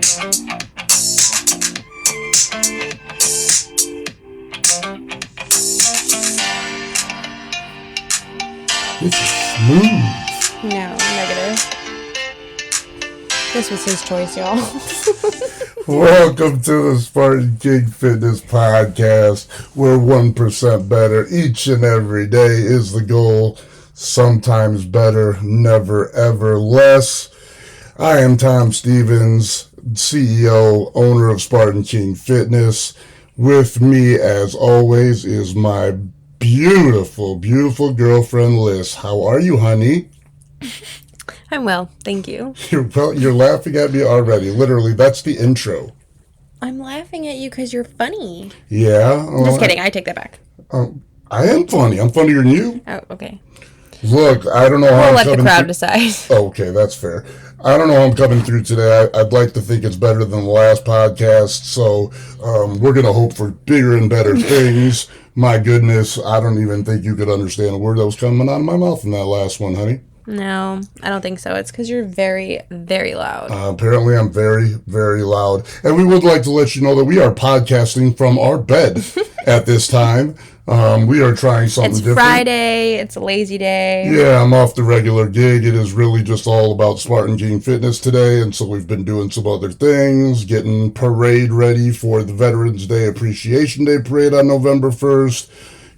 This is smooth. No, negative. This was his choice, y'all. Welcome to the Spartan King Fitness Podcast, where 1% better each and every day is the goal. Sometimes better, never ever less. I am Tom Stevens, CEO, owner of Spartan King Fitness. With me, as always, is my beautiful, beautiful girlfriend, Liz. How are you, honey? I'm well, thank you. You're laughing at me already. Literally, that's the intro. I'm laughing at you because you're funny. Yeah? Just kidding, I take that back. I am funny. I'm funnier than you. Oh, okay. Look, I don't know how We'll let the crowd decide. Okay, that's fair. I don't know how I'm coming through today. I'd like to think it's better than the last podcast, so we're going to hope for bigger and better things. My goodness, I don't even think you could understand a word that was coming out of my mouth in that last one, honey. No, I don't think so. It's because you're very, very loud. Apparently, I'm very, very loud. And we would like to let you know that we are podcasting from our bed at this time. We are trying something different. It's Friday. It's a lazy day. Yeah, I'm off the regular gig. It is really just all about Spartan King Fitness today. And so we've been doing some other things, getting parade ready for the Veterans Day Appreciation Day parade on November 1st.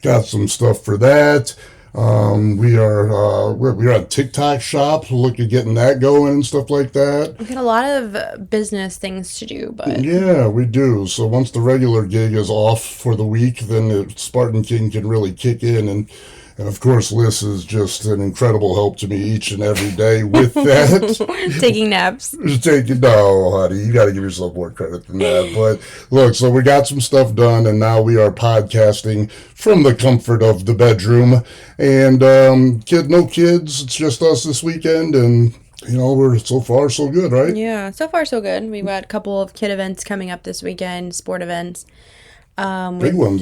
Got some stuff for that. We're on TikTok shop, look at getting that going and stuff like that. We've got a lot of business things to do, but yeah, we do. So once the regular gig is off for the week, then the Spartan King can really kick in, and of course, Liz is just an incredible help to me each and every day with that. Taking naps. No, honey, you got to give yourself more credit than that. But look, so we got some stuff done, and now we are podcasting from the comfort of the bedroom. And no kids. It's just us this weekend, and we're so far so good, right? Yeah, so far so good. We've got a couple of kid events coming up this weekend, sport events. Big ones.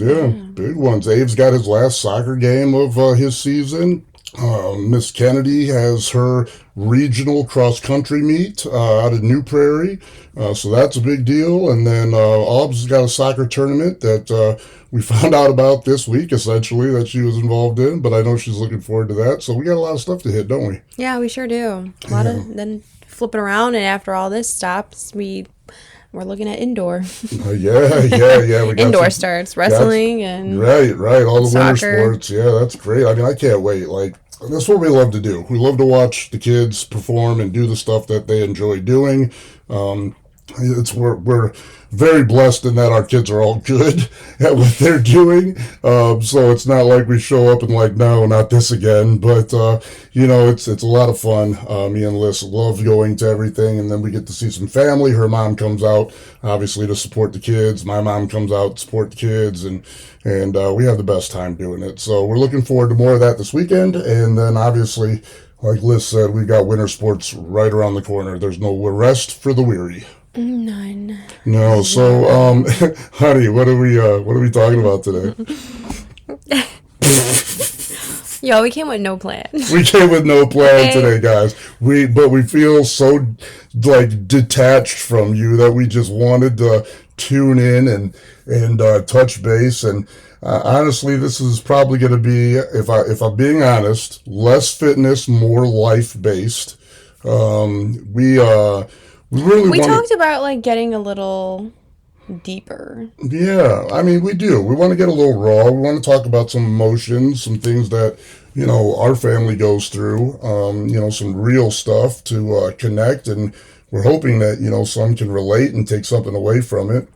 Big ones. Abe's got his last soccer game of his season. Miss Kennedy has her regional cross-country meet out of New Prairie, so that's a big deal. And then Aub's got a soccer tournament that we found out about this week, essentially, that she was involved in, but I know she's looking forward to that. So we got a lot of stuff to hit, don't we? Yeah, we sure do. A lot of then flipping around, and after all this stops, we're looking at indoor. Yeah. We got indoor starts, wrestling and right. All the soccer. Winter sports. Yeah, that's great. I mean, I can't wait. Like, that's what we love to do. We love to watch the kids perform and do the stuff that they enjoy doing. We're very blessed in that our kids are all good at what they're doing. So it's not like we show up and like, no, not this again. But it's a lot of fun. Me and Liz love going to everything, and then we get to see some family. Her mom comes out obviously to support the kids. My mom comes out to support the kids, and we have the best time doing it. So we're looking forward to more of that this weekend, and then obviously, like Liz said, we've got winter sports right around the corner. There's no rest for the weary. None. No, so honey, what are we talking about today? Yo, we came with no plan. We came with no plan today, guys. But we feel so like detached from you that we just wanted to tune in and touch base. And honestly, this is probably going to be, if I'm being honest, less fitness, more life based. We talked about like getting a little deeper. Yeah, I mean, we do. We want to get a little raw. We want to talk about some emotions, some things that, our family goes through, some real stuff to connect. And we're hoping that, some can relate and take something away from it.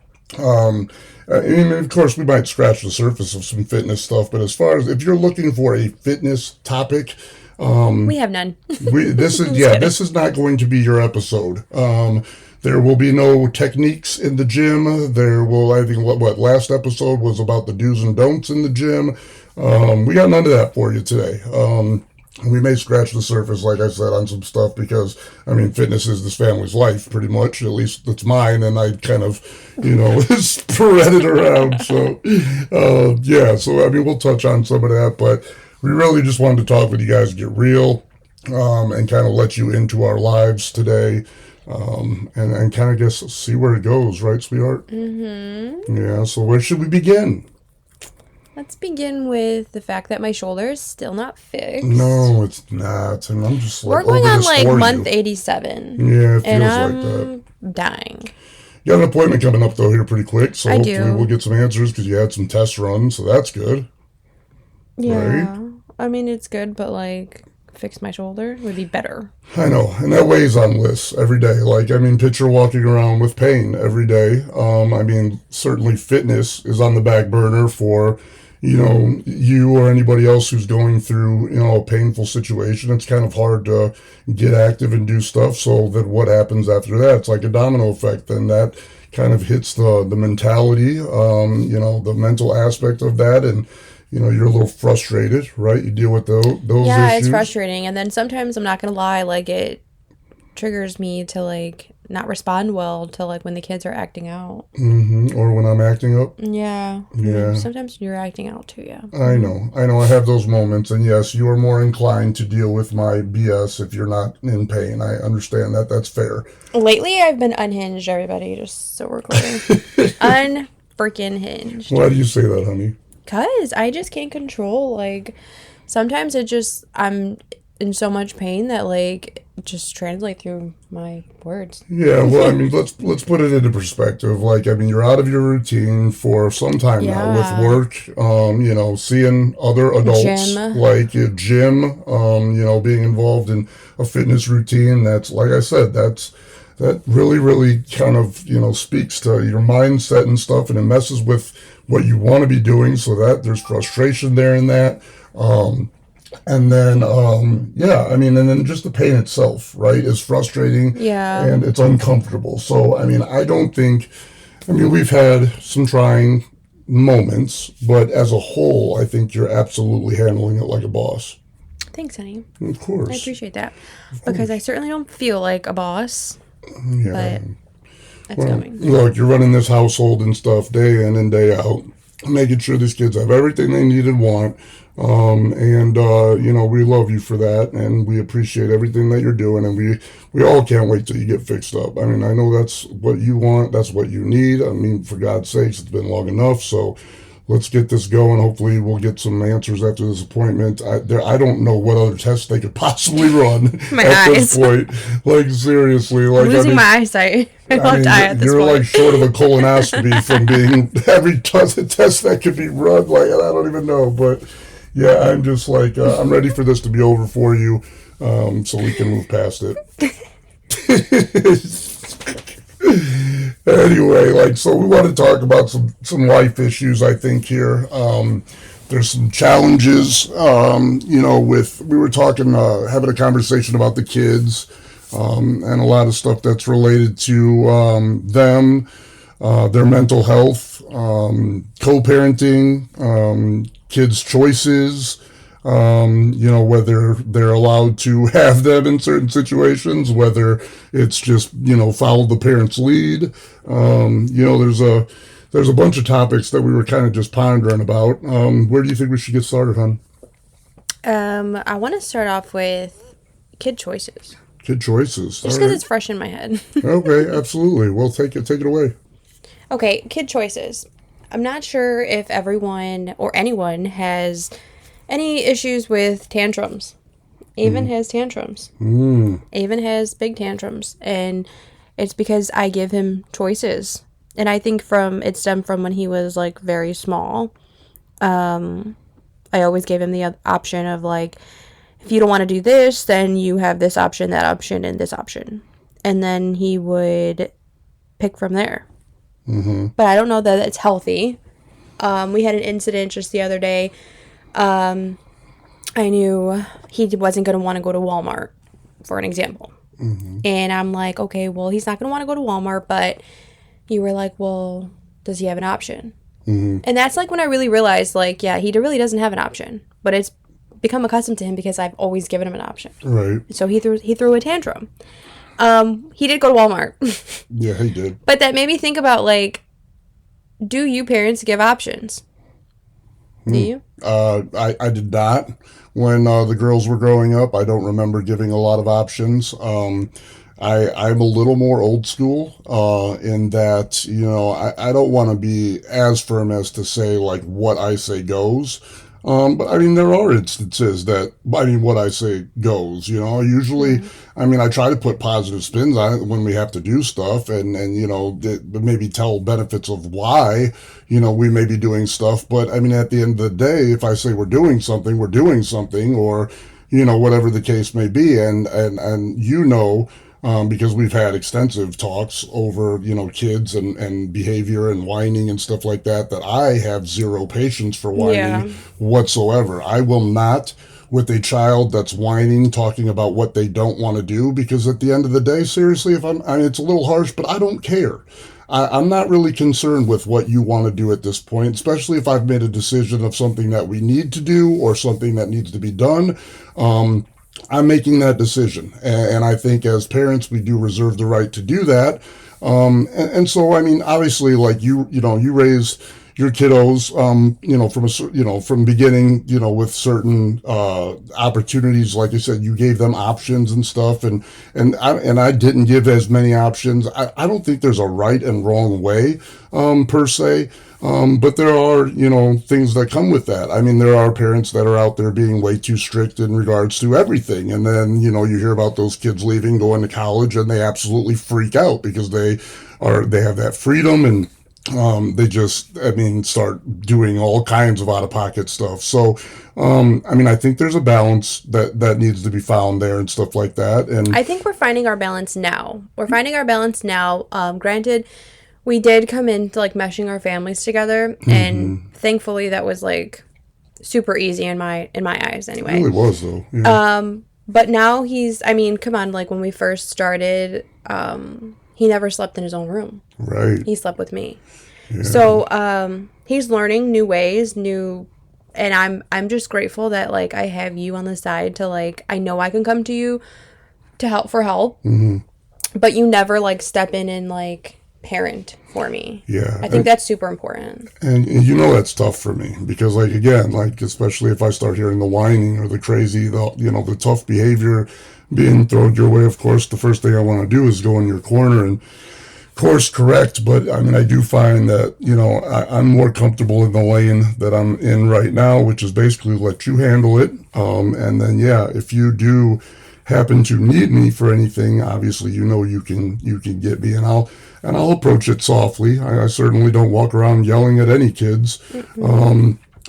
Of course, we might scratch the surface of some fitness stuff. But as far as if you're looking for a fitness topic, we have none. This is not going to be your episode. There will be no techniques in the gym. I think what last episode was about the do's and don'ts in the gym. We got none of that for you today. We may scratch the surface, like I said, on some stuff because, fitness is this family's life, pretty much. At least it's mine, and I kind of, spread it around. So, we'll touch on some of that, but we really just wanted to talk with you guys, get real, and kind of let you into our lives today. and kind of just see where it goes, right, sweetheart? Mm-hmm. Yeah, so where should we begin? Let's begin with the fact that my shoulder is still not fixed. No, it's not. And I'm just We're like going over on this like for month you. 87, Yeah, it and feels like that. I'm dying. You got an appointment coming up, though, here pretty quick, so I hopefully we'll do. get some answers because you had some tests run, so that's good, right? Yeah. I mean, it's good, but like, fix my shoulder would be better. I know, and that weighs on Liz every day. Like, I mean, picture walking around with pain every day. I mean, certainly fitness is on the back burner for, you or anybody else who's going through, a painful situation. It's kind of hard to get active and do stuff. So that what happens after that? It's like a domino effect. Then that kind of hits the mentality, the mental aspect of that, and you're a little frustrated, right? You deal with those Yeah, it's issues. frustrating. And then sometimes I'm not gonna lie, like it triggers me to like not respond well to like when the kids are acting out. Or when I'm acting up. Yeah. Yeah, Sometimes you're acting out too, yeah. I know. I know. I have those moments. And yes, you are more inclined to deal with my BS if you're not in pain. I understand that. That's fair. Lately I've been unhinged, everybody, just so we're clear. Unfreaking hinged. Why do you say that, honey? Cause I just can't control, like sometimes it just I'm in so much pain that like it just translate through my words. Yeah, well, I mean, let's put it into perspective. Like, I mean, you're out of your routine for some time now with Yeah. work, seeing other adults, Gym. like your gym, being involved in a fitness routine. That's, like I said, that really, really kind of, speaks to your mindset and stuff, and it messes with what you want to be doing. So that there's frustration there in that. And then, yeah, I mean, and then just the pain itself, right, is frustrating Yeah. and it's uncomfortable. So, I mean, we've had some trying moments, but as a whole, I think you're absolutely handling it like a boss. Thanks, honey. Of I course. appreciate that. Because I certainly don't feel like a boss, Yeah. but it's Well, coming. look, you're running this household and stuff day in and day out, making sure these kids have everything they need and want. We love you for that, and we appreciate everything that you're doing, and we all can't wait till you get fixed up. I mean, I know that's what you want, that's what you need. I mean, for God's sakes, it's been long enough, so let's get this going. Hopefully, we'll get some answers after this appointment. I don't know what other tests they could possibly run My at this eyes. point. Like, seriously, I'm like, losing my eyesight. My I left mean, eye at this you're point. like short of a colonoscopy from being every test that could be run. Like, I don't even know, but yeah, I'm just like I'm ready for this to be over for you, so we can move past it. Anyway, like, so we want to talk about some life issues. I think here. There's some challenges, with, we were talking, having a conversation about the kids, and a lot of stuff that's related to them, their mental health, co-parenting, kids' choices, whether they're allowed to have them in certain situations, whether it's just, follow the parent's lead. There's a bunch of topics that we were kind of just pondering about. Where do you think we should get started, hon? I want to start off with kid choices. Kid choices. Just All because right. it's fresh in my head. Okay, absolutely. Well, take it away. Okay, kid choices. I'm not sure if everyone or anyone has any issues with tantrums. Avon has tantrums. Avon has big tantrums. And it's because I give him choices. And I think it stemmed from when he was like very small. I always gave him the option of like, if you don't want to do this, then you have this option, that option, and this option. And then he would pick from there. But I don't know that it's healthy. We had an incident just the other day. I knew he wasn't going to want to go to Walmart, for an example. And I'm like, okay, well, he's not going to want to go to Walmart, but you were like, well, does he have an option? And that's like when I really realized, like, yeah, he really doesn't have an option, but it's become accustomed to him because I've always given him an option. Right. So he threw a tantrum. He did go to Walmart. Yeah, he did. But that made me think about, like, do you parents give options? Do you? I did not when the girls were growing up. I don't remember giving a lot of options. I'm a little more old school in that, I don't want to be as firm as to say like what I say goes. But I mean, there are instances that, I mean, what I say goes, usually, Mm. I mean, I try to put positive spins on it when we have to do stuff and maybe tell benefits of why, we may be doing stuff. But I mean, at the end of the day, if I say we're doing something, or, whatever the case may be. And because we've had extensive talks over, kids and behavior and whining and stuff like that, that I have zero patience for whining Yeah. whatsoever. I will not, with a child that's whining, talking about what they don't want to do, because at the end of the day, seriously, I mean, it's a little harsh, but I don't care. I'm not really concerned with what you want to do at this point, especially if I've made a decision of something that we need to do or something that needs to be done. I'm making that decision. And I think as parents, we do reserve the right to do that. And so, I mean, obviously, like you raise your kiddos, from beginning, with certain opportunities. Like I said, you gave them options and stuff, and I didn't give as many options. I don't think there's a right and wrong way, per se. But there are, things that come with that. I mean, there are parents that are out there being way too strict in regards to everything. And then, you hear about those kids leaving, going to college, and they absolutely freak out because they have that freedom, and they just, I mean, start doing all kinds of out of pocket stuff. So, I mean, I think there's a balance that needs to be found there and stuff like that. And I think we're finding our balance now. We're finding our balance now. Granted, we did come into like meshing our families together, and thankfully that was like super easy in my eyes it anyway. really was, though. Yeah. But now I mean, come on, like when we first started, he never slept in his own room. Right. He slept with me. Yeah. So, he's learning new ways, and I'm just grateful that like I have you on the side to like, I know I can come to you to help for help, but you never like step in and like parent for me. Yeah. I think that's super important. And that's tough for me because, like, again, like, especially if I start hearing the whining or the crazy, the tough behavior being thrown your way, of course, the first thing I want to do is go in your corner and course correct. But I mean, I do find that, I'm more comfortable in the lane that I'm in right now, which is basically let you handle it. And then, yeah, if you do happen to need me for anything, obviously, you can get me, and I'll approach it softly. I certainly don't walk around yelling at any kids.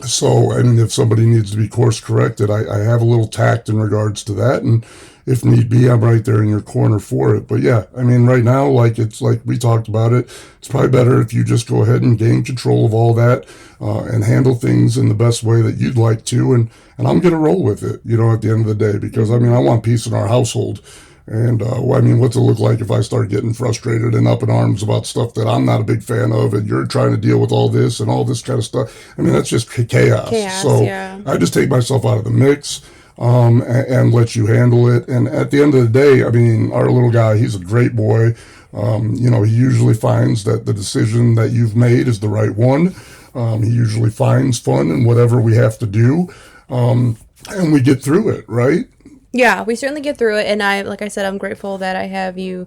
So, I mean, if somebody needs to be course corrected, I have a little tact in regards to that. And if need be, I'm right there in your corner for it. But yeah, I mean, right now, like, it's like we talked about it, it's probably better if you just go ahead and gain control of all that, and handle things in the best way that you'd like to. And I'm going to roll with it, at the end of the day, because I mean, I want peace in our household. And I mean, what's it look like if I start getting frustrated and up in arms about stuff that I'm not a big fan of, and you're trying to deal with all this and all this kind of stuff? I mean, that's just chaos. So Yeah. I just take myself out of the mix, and let you handle it. And at the end of the day, I mean, our little guy, he's a great boy. He usually finds that the decision that you've made is the right one. He usually finds fun in whatever we have to do, and we get through it, right? Yeah, we certainly get through it, and like I said, I'm grateful that I have you,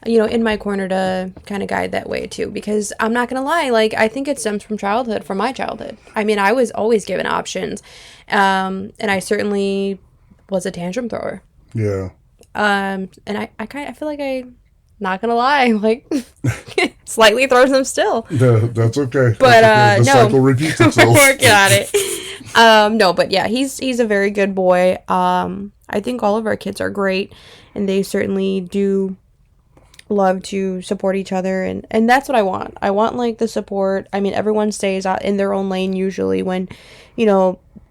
in my corner to kind of guide that way too. Because I'm not gonna lie, like I think it stems from my childhood. I mean, I was always given options, and I certainly was a tantrum thrower. Yeah. And I feel like not gonna lie, like slightly throws them still. That's okay. But that's okay. The no, cycle repeats itself. we're working on it. No, but yeah, he's a very good boy. I think all of our kids are great, and they certainly do love to support each other, and that's what I want. I want like the support. I mean, everyone stays out in their own lane usually when,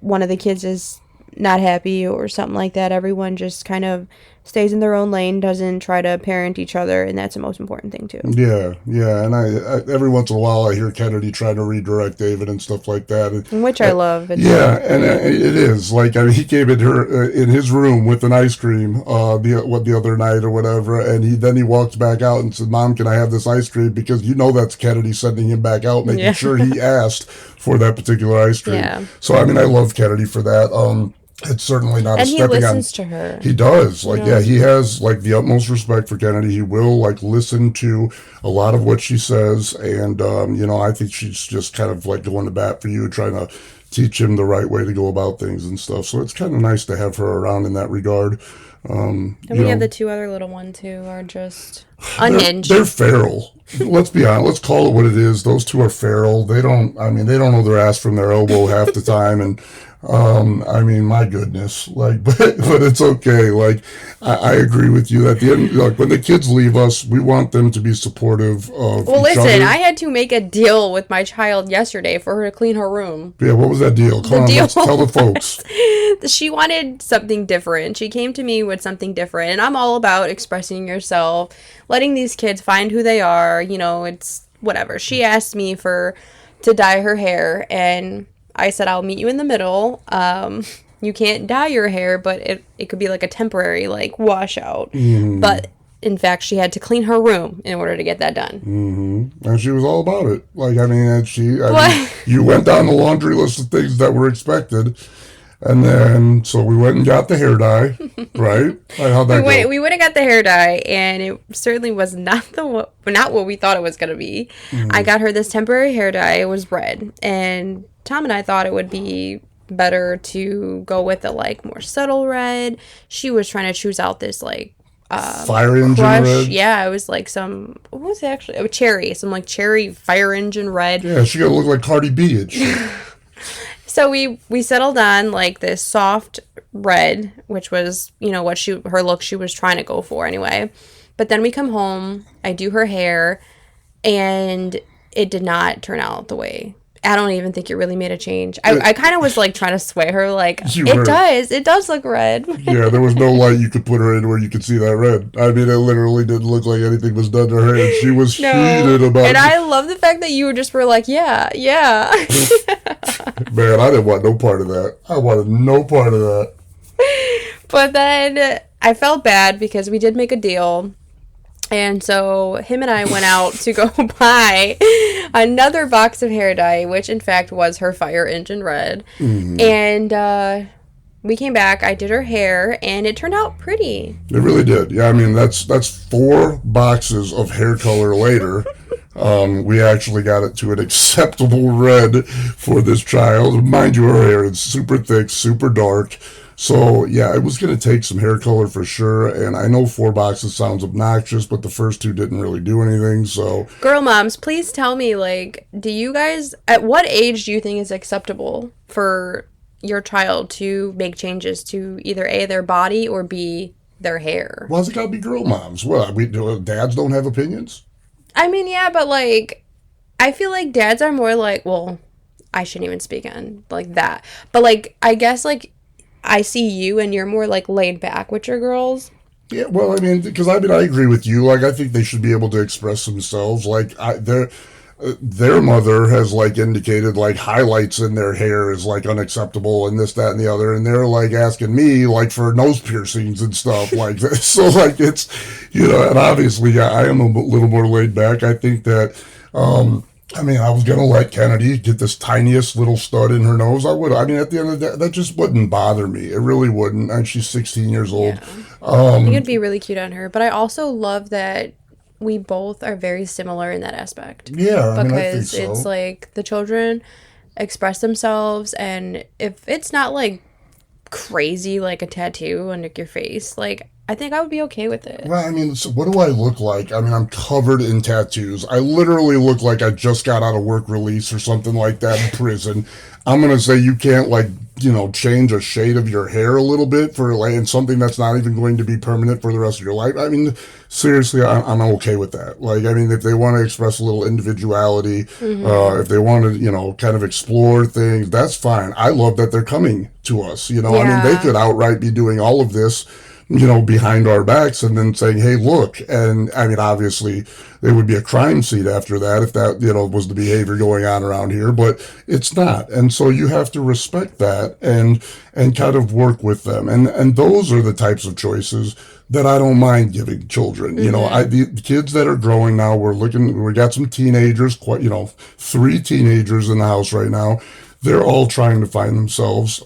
one of the kids is not happy or something like that. Everyone just kind of stays in their own lane, doesn't try to parent each other, and that's the most important thing too. Yeah, and I every once in a while I hear Kennedy trying to redirect David and stuff like that, Which I love. Yeah, and it is like, I mean, he came in his room with an ice cream the other night or whatever, and he walked back out and said, "Mom, can I have this ice cream?" Because that's Kennedy sending him back out, making sure he asked for that particular ice cream. Yeah. So I mean, I love Kennedy for that. It's certainly not a And he stepping on. listens to her. He does. Like, yeah, know? he has like the utmost respect for Kennedy. He will like listen to a lot of what she says, and I think she's just kind of like going to bat for you, trying to teach him the right way to go about things and stuff. So it's kind of nice to have her around in that regard. And we have the two other little ones who are just they're, unhinged. they're feral. Let's be honest. Let's call it what it is. Those two are feral. They don't. I mean, they don't know their ass from their elbow half the time, and I mean, my goodness, like, but it's okay. Like, I agree with you. At the end, like, when the kids leave us, we want them to be supportive of Well, each listen, other. I had to make a deal with my child yesterday for her to clean her room. Yeah, what was that deal? Come on, deal let's tell the folks. She wanted something different. She came to me with something different. And I'm all about expressing yourself, letting these kids find who they are. It's whatever. She asked me to dye her hair, and I said, I'll meet you in the middle. You can't dye your hair, but it could be like a temporary like washout. But in fact, she had to clean her room in order to get that done. And she was all about it. Like, I mean, you went down the laundry list of things that were expected. And then, so we went and got the hair dye, right? Like, how'd that go? We went and got the hair dye, and it certainly was not what we thought it was going to be. I got her this temporary hair dye. It was red, and Tom and I thought it would be better to go with the like more subtle red. She was trying to choose out this like Fire engine crush. red? Yeah, it was like what was it actually? Oh, cherry, some like cherry fire engine red. Yeah, she gotta look like Cardi B and shit. So we settled on like this soft red, which was, what her look she was trying to go for anyway. But then we come home, I do her hair, and it did not turn out the way. I don't even think it really made a change. I kind of was like trying to sway her, like, it does look red. Yeah, there was no light you could put her in where you could see that red. I mean, it literally didn't look like anything was done to her, and she was heated about it. And I love the fact that you were like, yeah. Man, I didn't want no part of that. I wanted no part of that. But then I felt bad because we did make a deal. And so him and I went out to go buy another box of hair dye, which in fact was her fire engine red. And we came back, I did her hair, and it turned out pretty. It really did. Yeah, I mean, that's 4 boxes of hair color later. We actually got it to an acceptable red for this child. Mind you, her hair is super thick, super dark. So, yeah, it was going to take some hair color for sure. And I know 4 boxes sounds obnoxious, but the first 2 didn't really do anything. So, girl moms, please tell me, like, at what age do you think is acceptable for your child to make changes to either A, their body, or B, their hair? Why's it got to be girl moms? Well, dads don't have opinions? I mean, yeah, but, like, I feel like dads are more like, well, I shouldn't even speak on, like, that. But, like, I guess, like, I see you and you're more like laid back with your girls. Yeah, well, I mean, because I agree with you. Like, I think they should be able to express themselves. Like, their mother has like indicated like highlights in their hair is like unacceptable and this, that, and the other, and they're like asking me like for nose piercings and stuff like this. So like it's, and obviously yeah, I am a little more laid back. I think that. I mean, I was going to let Kennedy get this tiniest little stud in her nose. I would. I mean, at the end of the day, that just wouldn't bother me. It really wouldn't. And she's 16 years old. Yeah. I think it'd be really cute on her. But I also love that we both are very similar in that aspect. Yeah, I mean, I think because so. It's like the children express themselves, and if it's not like crazy like a tattoo on your face, like I think I would be okay with it. Well, I mean, so what do I look like? I mean, I'm covered in tattoos. I literally look like I just got out of work release or something like that in prison. I'm going to say you can't, like, change a shade of your hair a little bit for, like, and something that's not even going to be permanent for the rest of your life. I mean, seriously, I'm okay with that. Like, I mean, if they want to express a little individuality, if they want to, kind of explore things, that's fine. I love that they're coming to us, I mean, they could outright be doing all of this behind our backs and then saying, hey, look. And I mean, obviously there would be a crime scene after that if that, was the behavior going on around here, but it's not. And so you have to respect that and kind of work with them. And those are the types of choices that I don't mind giving children. The kids that are growing now, we got some teenagers, 3 teenagers in the house right now. They're all trying to find themselves.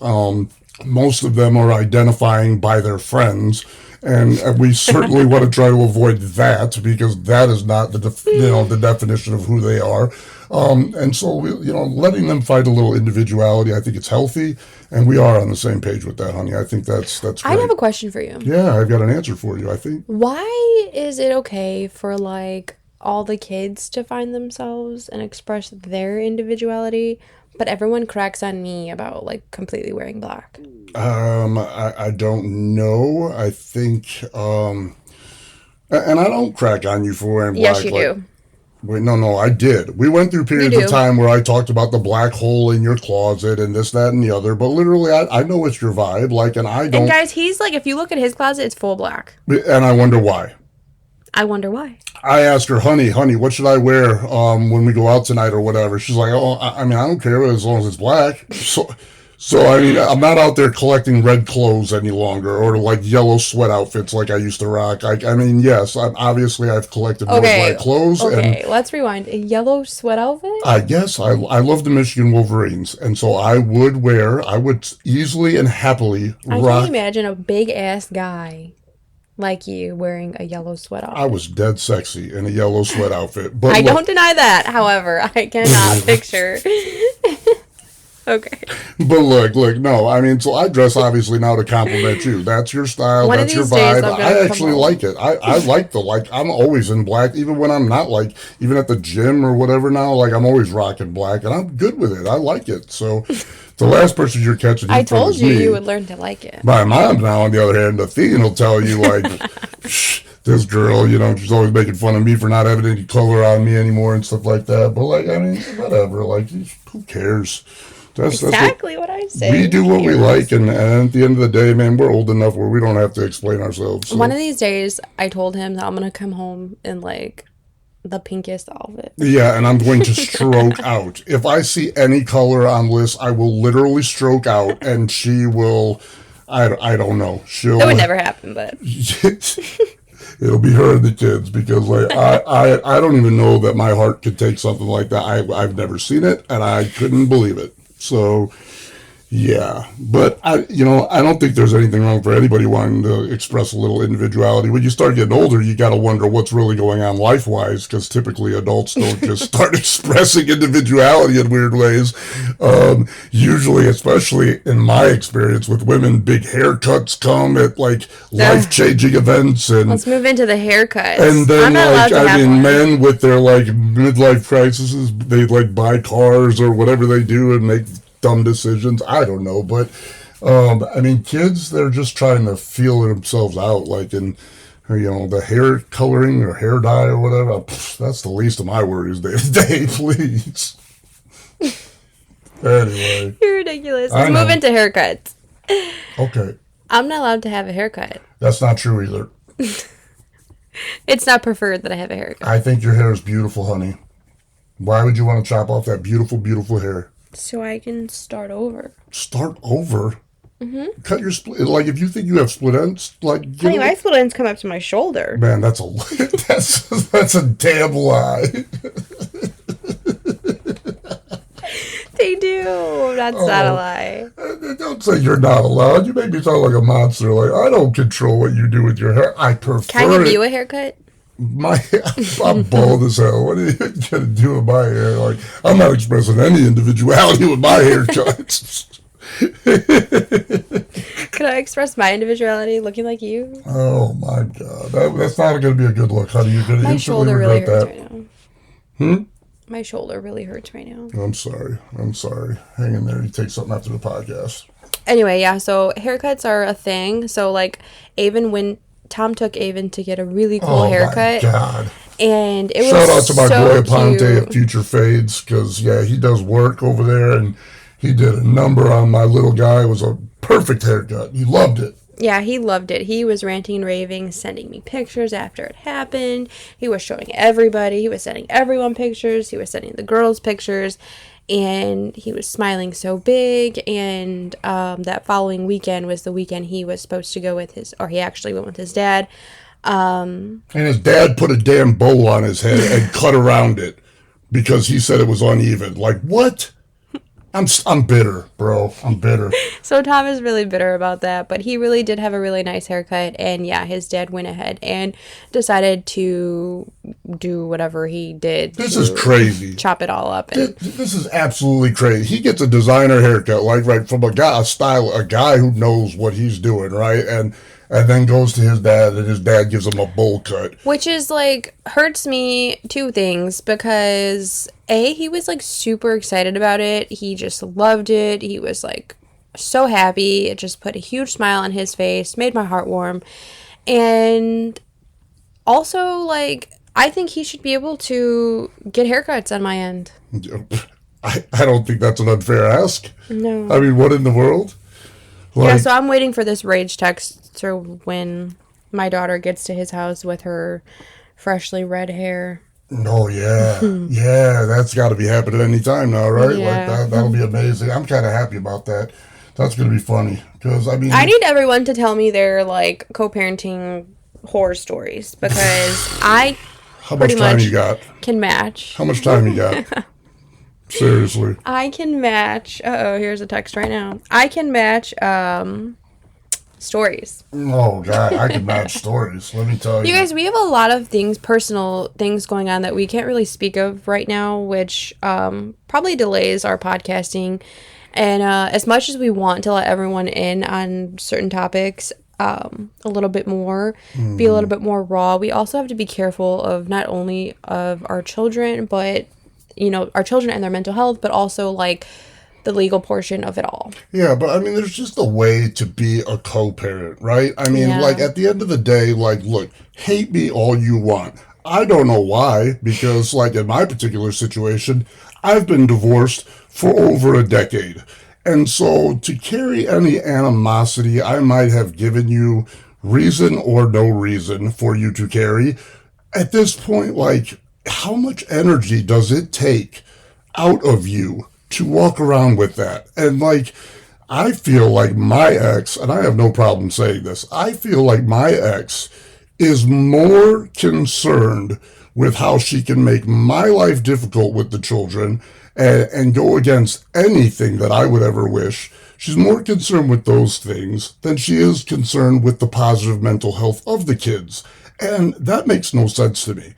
most of them are identifying by their friends, and we certainly want to try to avoid that because that is not the definition of who they are. And so letting them find a little individuality, I think it's healthy, and we are on the same page with that, honey. I think that's great. I have a question for you. Yeah, I've got an answer for you. I think. Why is it okay for like all the kids to find themselves and express their individuality, but everyone cracks on me about like completely wearing black? I don't know. I think, and I don't crack on you for wearing black. Yes, you do. Wait, no, I did. We went through periods of time where I talked about the black hole in your closet and this, that, and the other. But literally, I know it's your vibe. Like, and I don't. And guys, he's like, if you look at his closet, it's full black. And I wonder why. I wonder why. I asked her, honey, what should I wear when we go out tonight or whatever? She's like, oh, I mean, I don't care as long as it's black. So I mean, I'm not out there collecting red clothes any longer, or like yellow sweat outfits like I used to rock. I mean, yes, I've collected more black clothes. Okay, let's rewind. A yellow sweat outfit? I guess I love the Michigan Wolverines, and so I would easily and happily rock. I can't imagine a big ass guy like you wearing a yellow sweat outfit. I was dead sexy in a yellow sweat outfit. But I don't deny that. However, I cannot picture. Okay. But look, no, I mean, so I dress obviously now to compliment you. That's your style, that's your vibe. I actually like it. I like I'm always in black, even when I'm not even at the gym or whatever now, I'm always rocking black, and I'm good with it. I like it. So the last person you're catching, I told you would learn to like it. My mom now, on the other hand, Athene will tell you, this girl, she's always making fun of me for not having any color on me anymore and stuff like that. But, I mean, whatever. Who cares? That's exactly what I say. We do what we like, and at the end of the day, man, we're old enough where we don't have to explain ourselves. So. One of these days, I told him that I'm going to come home in, the pinkest outfit. Yeah, and I'm going to stroke out. If I see any color on Liz, I will literally stroke out, and she will, I don't know. That would never happen, but... It'll be her and the kids, because I don't even know that my heart could take something like that. I've never seen it, and I couldn't believe it. So, yeah. But, I don't think there's anything wrong for anybody wanting to express a little individuality. When you start getting older, you got to wonder what's really going on life-wise, because typically adults don't just start expressing individuality in weird ways. Usually, especially in my experience with women, big haircuts come at, life-changing events. And let's move into the haircuts. And then, men with their, midlife crises, they, buy cars or whatever they do and make dumb decisions. I don't know, but kids, they're just trying to feel themselves out, in the hair coloring or hair dye or whatever. That's the least of my worries day to day, please. Anyway, you're ridiculous. Let's move into haircuts. Okay. I'm not allowed to have a haircut. That's not true either. It's not preferred that I have a haircut. I think your hair is beautiful, honey. Why would you want to chop off that beautiful, beautiful hair? So I can start over. Start over? Mm-hmm. Cut your split. If you think you have split ends, honey, my split ends come up to my shoulder. Man, that's a damn lie. They do. That's not a lie. Don't say you're not allowed. You make me sound like a monster. I don't control what you do with your hair. I prefer. Can I give you a haircut? I'm bald as hell. What are you gonna do with my hair? I'm not expressing any individuality with my haircuts. Could I express my individuality looking like you? Oh my God, that's not gonna be a good look, honey. You're gonna instantly regret that. Right now. My shoulder really hurts right now. I'm sorry. Hang in there. You take something after the podcast. Anyway, yeah. So haircuts are a thing. So when Tom took Avon to get a really cool haircut. Oh, my God. And it Shout was out to my so boy Aponte cute. at Future Fades, because, he does work over there, and he did a number on my little guy. It was a perfect haircut. He loved it. Yeah, he loved it. He was ranting and raving, sending me pictures after it happened. He was showing everybody. He was sending everyone pictures. He was sending the girls pictures. And he was smiling so big, and that following weekend was the weekend he was supposed to go with he actually went with his dad. And his dad put a damn bowl on his head and cut around it because he said it was uneven. What? I'm bitter, bro. I'm bitter. So Tom is really bitter about that, but he really did have a really nice haircut, and yeah, his dad went ahead and decided to do whatever he did This is to crazy. chop it all up. And This is absolutely crazy. He gets a designer haircut, like right from a guy who knows what he's doing, right? And then goes to his dad, and his dad gives him a bowl cut. which is like hurts me two things because A, he was like super excited about it. He just loved it. He was like so happy. It just put a huge smile on his face, made my heart warm. And also, like, I think he should be able to get haircuts on my end. I don't think that's an unfair ask. No. I mean, what in the world? Yeah, Like, so I'm waiting for this rage text to when my daughter gets to his house with her freshly red hair. oh yeah, yeah, that's got to be happening any time now, right? Like Yeah. that'll be amazing. I'm kind of happy about that. That's gonna be funny because I mean, I need everyone to tell me their like co-parenting horror stories because I how pretty much time much you got? can match. How much time you got? Seriously. I can match. Uh-oh, here's a text right now. I can match stories. Oh God, I can match stories. Let me tell you. You guys, we have a lot of things, personal things going on that we can't really speak of right now, which probably delays our podcasting. And as much as we want to let everyone in on certain topics a little bit more, be a little bit more raw, we also have to be careful of not only of our children, but, you know, our children and their mental health, but also like the legal portion of it all. Yeah, but I mean, there's just a way to be a co-parent, right? I mean, Yeah. like at the end of the day, like, look, hate me all you want. I don't know why, because like in my particular situation, I've been divorced for over a decade. And so to carry any animosity I might have given you, reason or no reason for you to carry, at this point, like, how much energy does it take out of you to walk around with that? And like, I feel like my ex, and I have no problem saying this, I feel like my ex is more concerned with how she can make my life difficult with the children and go against anything that I would ever wish. She's more concerned with those things than she is concerned with the positive mental health of the kids. And that makes no sense to me.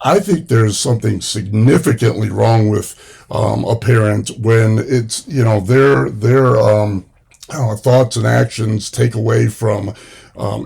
I think there's something significantly wrong with a parent when it's, you know, their thoughts and actions take away from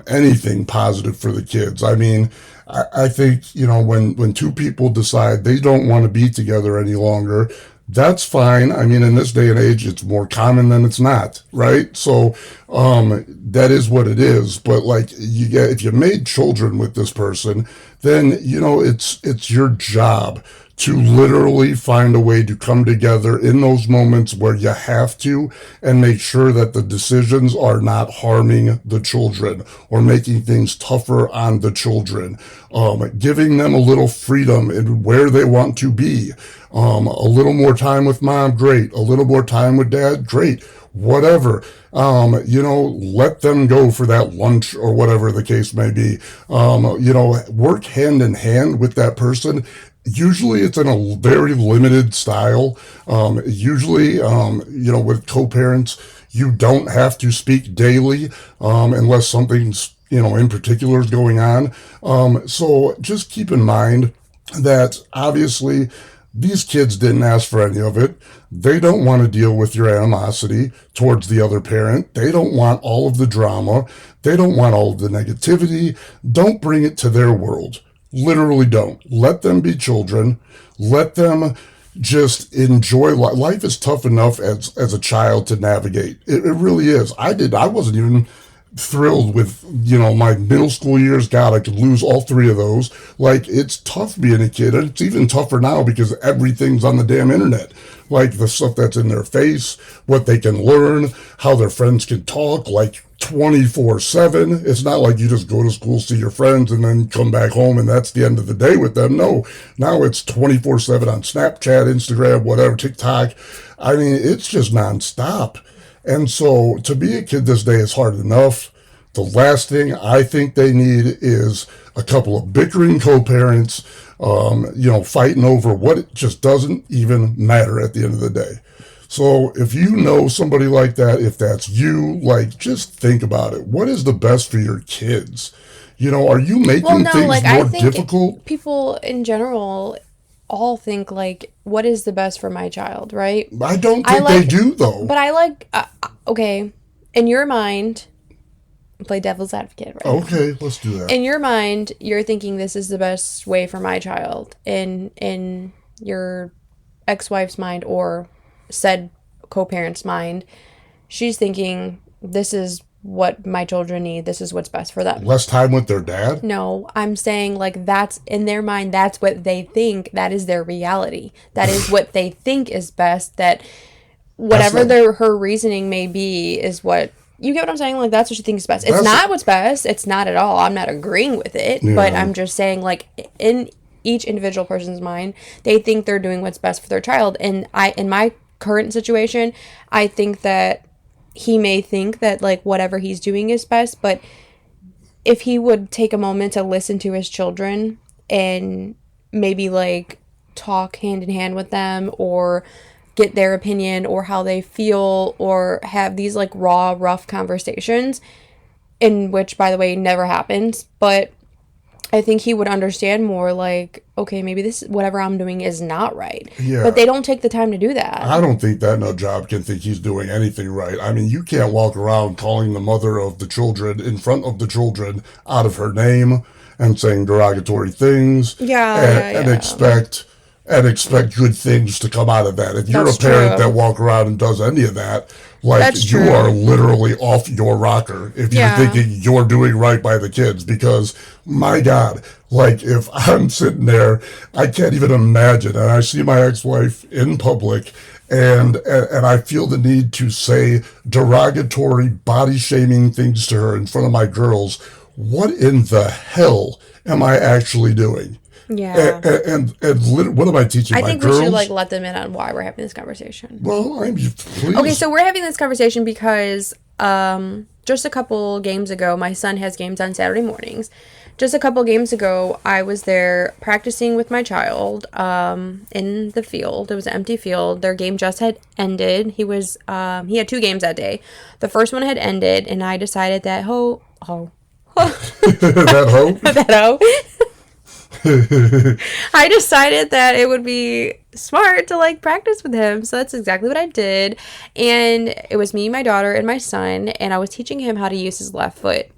anything positive for the kids. I mean, I think, you know, when two people decide they don't want to be together any longer, that's fine. I mean, in this day and age, it's more common than it's not, right? So that is what it is. But like, if you made children with this person, then you know it's your job to literally find a way to come together in those moments where you have to and make sure that the decisions are not harming the children or making things tougher on the children, giving them a little freedom in where they want to be, a little more time with mom, great, a little more time with dad, great, whatever. You know, let them go for that lunch or whatever the case may be. You know, work hand in hand with that person. Usually it's in a very limited style. Usually, you know, with co-parents, you don't have to speak daily unless something's, you know, in particular is going on. So just keep in mind that obviously these kids didn't ask for any of it. They don't want to deal with your animosity towards the other parent. They don't want all of the drama. They don't want all of the negativity. Don't bring it to their world. Literally don't. Let them be children. Let them just enjoy life. Life is tough enough as a child to navigate. It really is. I wasn't even thrilled with, you know, my middle school years. God, I could lose all three of those. Like, it's tough being a kid, and it's even tougher now because everything's on the damn internet. Like, the stuff that's in their face, what they can learn, how their friends can talk, like 24/7. It's not like you just go to school, see your friends, and then come back home, and that's the end of the day with them. No, now it's 24/7 on Snapchat, Instagram, whatever, TikTok. I mean, it's just nonstop. And so to be a kid this day is hard enough. The last thing I think they need is a couple of bickering co-parents, you know, fighting over what it just doesn't even matter at the end of the day. So if you know somebody like that, if that's you, like, just think about it. What is the best for your kids? Are you Well, making no, things like, I more think difficult? people in general all think, like, what is the best for my child, right? I don't I think they like, do, though. but I like, okay, in your mind, play devil's advocate right now. Okay, let's do that. In your mind, you're thinking this is the best way for my child. In your ex-wife's mind or said co-parent's mind, she's thinking this is what my children need. This is what's best for them. Less time with their dad? No, I'm saying like that's in their mind, that's what they think, that is their reality. That is what they think is best, that whatever Not, her reasoning may be is what you get what I'm saying? Like that's what she thinks is best. It's that's, not what's best. It's not at all. I'm not agreeing with it, but yeah. I'm just saying like in each individual person's mind, they think they're doing what's best for their child. And in my current situation, I think that he may think that like whatever he's doing is best, but if he would take a moment to listen to his children and maybe like talk hand in hand with them or get their opinion or how they feel or have these like raw, rough conversations, in which, by the way, never happens, but I think he would understand more like, okay, maybe this whatever I'm doing is not right. Yeah. But they don't take the time to do that. I don't think that no job can think he's doing anything right. I mean, you can't walk around calling the mother of the children in front of the children out of her name and saying derogatory things and expect good things to come out of that. If you're That's a parent true. that walk around and does any of that, like That's you true. are literally off your rocker if you're Yeah. thinking you're doing right by the kids. Because my God, like if I'm sitting there, I can't even imagine, and I see my ex-wife in public, and I feel the need to say derogatory, body shaming things to her in front of my girls. What in the hell am I actually doing? Yeah. What am I teaching I my think girls? we should like let them in on why we're having this conversation. Well, please. Okay, so we're having this conversation because just a couple games ago, my son has games on Saturday mornings. Just a couple games ago, I was there practicing with my child in the field. It was an empty field. Their game just had ended. He had 2 games that day. The first one had ended, and I decided that that hoe. I decided that it would be smart to like practice with him. So that's exactly what I did. And it was me, my daughter, and my son. And I was teaching him how to use his left foot.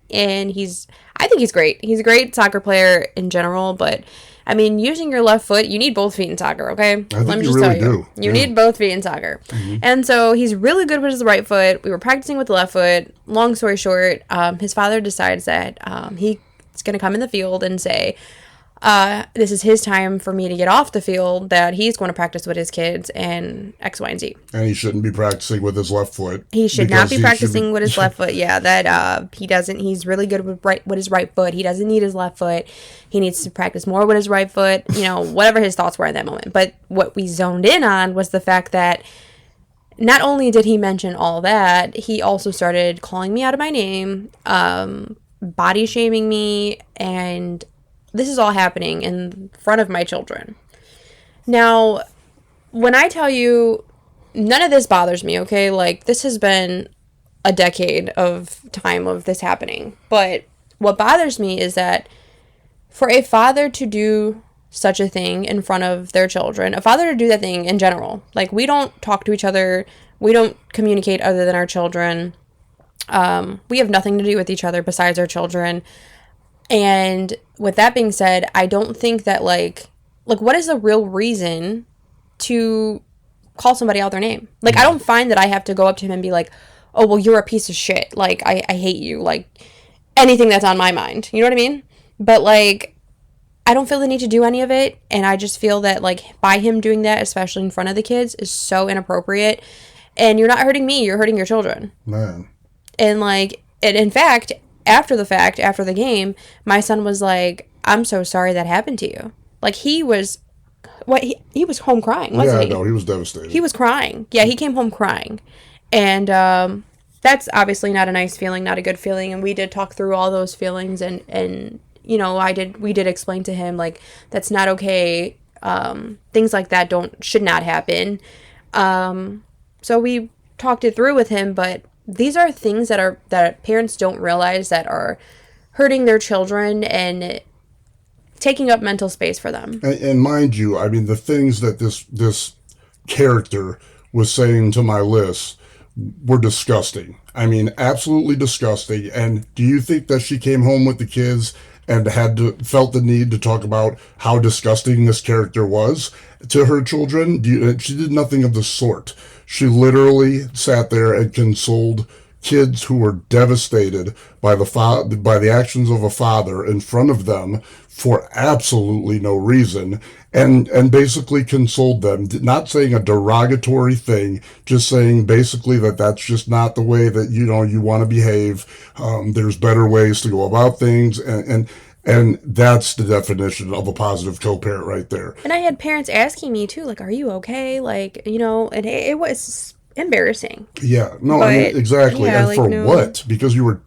And I think he's great. He's a great soccer player in general. But I mean, using your left foot, you need both feet in soccer, okay? Let me just really tell you. You need both feet in soccer. Mm-hmm. And so he's really good with his right foot. We were practicing with the left foot. Long story short, his father decides that he's going to come in the field and say, this is his time for me to get off the field, that he's going to practice with his kids and X, Y, and Z. And he shouldn't be practicing with his left foot. He should not be practicing with his left foot. Yeah, that he doesn't. He's really good with his right foot. He doesn't need his left foot. He needs to practice more with his right foot. Whatever his thoughts were in that moment. But what we zoned in on was the fact that not only did he mention all that, he also started calling me out of my name, body shaming me, and this is all happening in front of my children. Now, when I tell you, none of this bothers me, okay? Like, this has been a decade of time of this happening. But what bothers me is that for a father to do such a thing in front of their children, a father to do that thing in general, like, we don't talk to each other, we don't communicate other than our children, we have nothing to do with each other besides our children. And with that being said, I don't think that like what is the real reason to call somebody out their name? Like, I don't find that I have to go up to him and be like, oh, well, you're a piece of shit. Like, I hate you. Like, anything that's on my mind. You know what I mean? But like, I don't feel the need to do any of it. And I just feel that like by him doing that, especially in front of the kids, is so inappropriate. And you're not hurting me, you're hurting your children. Man. And like, and in fact, after the game, my son was like, I'm so sorry that happened to you. Like, he was home crying, wasn't he? Yeah, no, he was devastated. He was crying. Yeah, he came home crying. And that's obviously not a nice feeling, not a good feeling. And we did talk through all those feelings and we did explain to him, like, that's not okay. Things like that should not happen. So we talked it through with him, but these are things that parents don't realize that are hurting their children and taking up mental space for them. And mind you, I mean, the things that this character was saying to my list were disgusting. I mean, absolutely disgusting. And do you think that she came home with the kids and felt the need to talk about how disgusting this character was to her children? She did nothing of the sort. She literally sat there and consoled kids who were devastated by the actions of a father in front of them for absolutely no reason, and basically consoled them, not saying a derogatory thing, just saying basically that that's just not the way that you want to behave. There's better ways to go about things, and that's the definition of a positive co-parent right there. And I had parents asking me too, like, "Are you okay?" Like, and it was embarrassing. Yeah, no, But I mean, exactly. yeah, And like for no. what? Because you were,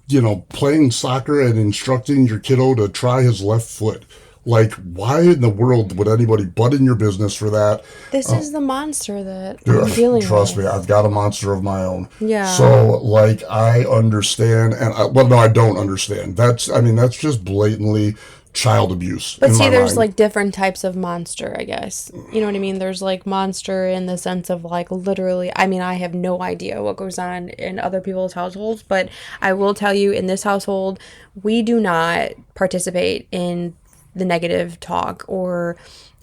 playing soccer and instructing your kiddo to try his left foot. Like, why in the world would anybody butt in your business for that? This is the monster that I'm dealing Trust with. me, I've got a monster of my own. Yeah. So, like, I understand, well, no, I don't understand. That's just blatantly child abuse But in see, my there's mind. like different types of monster, I guess. You know what I mean? There's like monster in the sense of like literally, I mean, I have no idea what goes on in other people's households, but I will tell you in this household, we do not participate in the negative talk or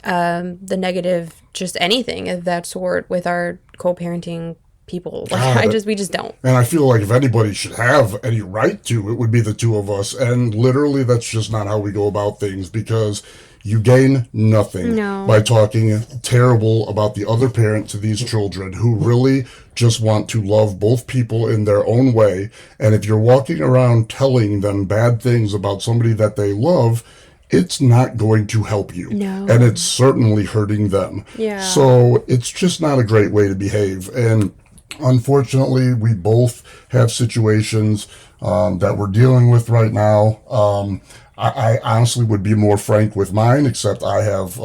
the negative, just anything of that sort with our co parenting people. Like, God, we just don't. and I feel like if anybody should have any right to, it would be the two of us. And literally, that's just not how we go about things, because you gain nothing No. by talking terrible about the other parent to these children who really just want to love both people in their own way. And if you're walking around telling them bad things about somebody that they love, it's not going to help you. No. And it's certainly hurting them. Yeah. So it's just not a great way to behave. And unfortunately, we both have situations that we're dealing with right now. I honestly would be more frank with mine, except I have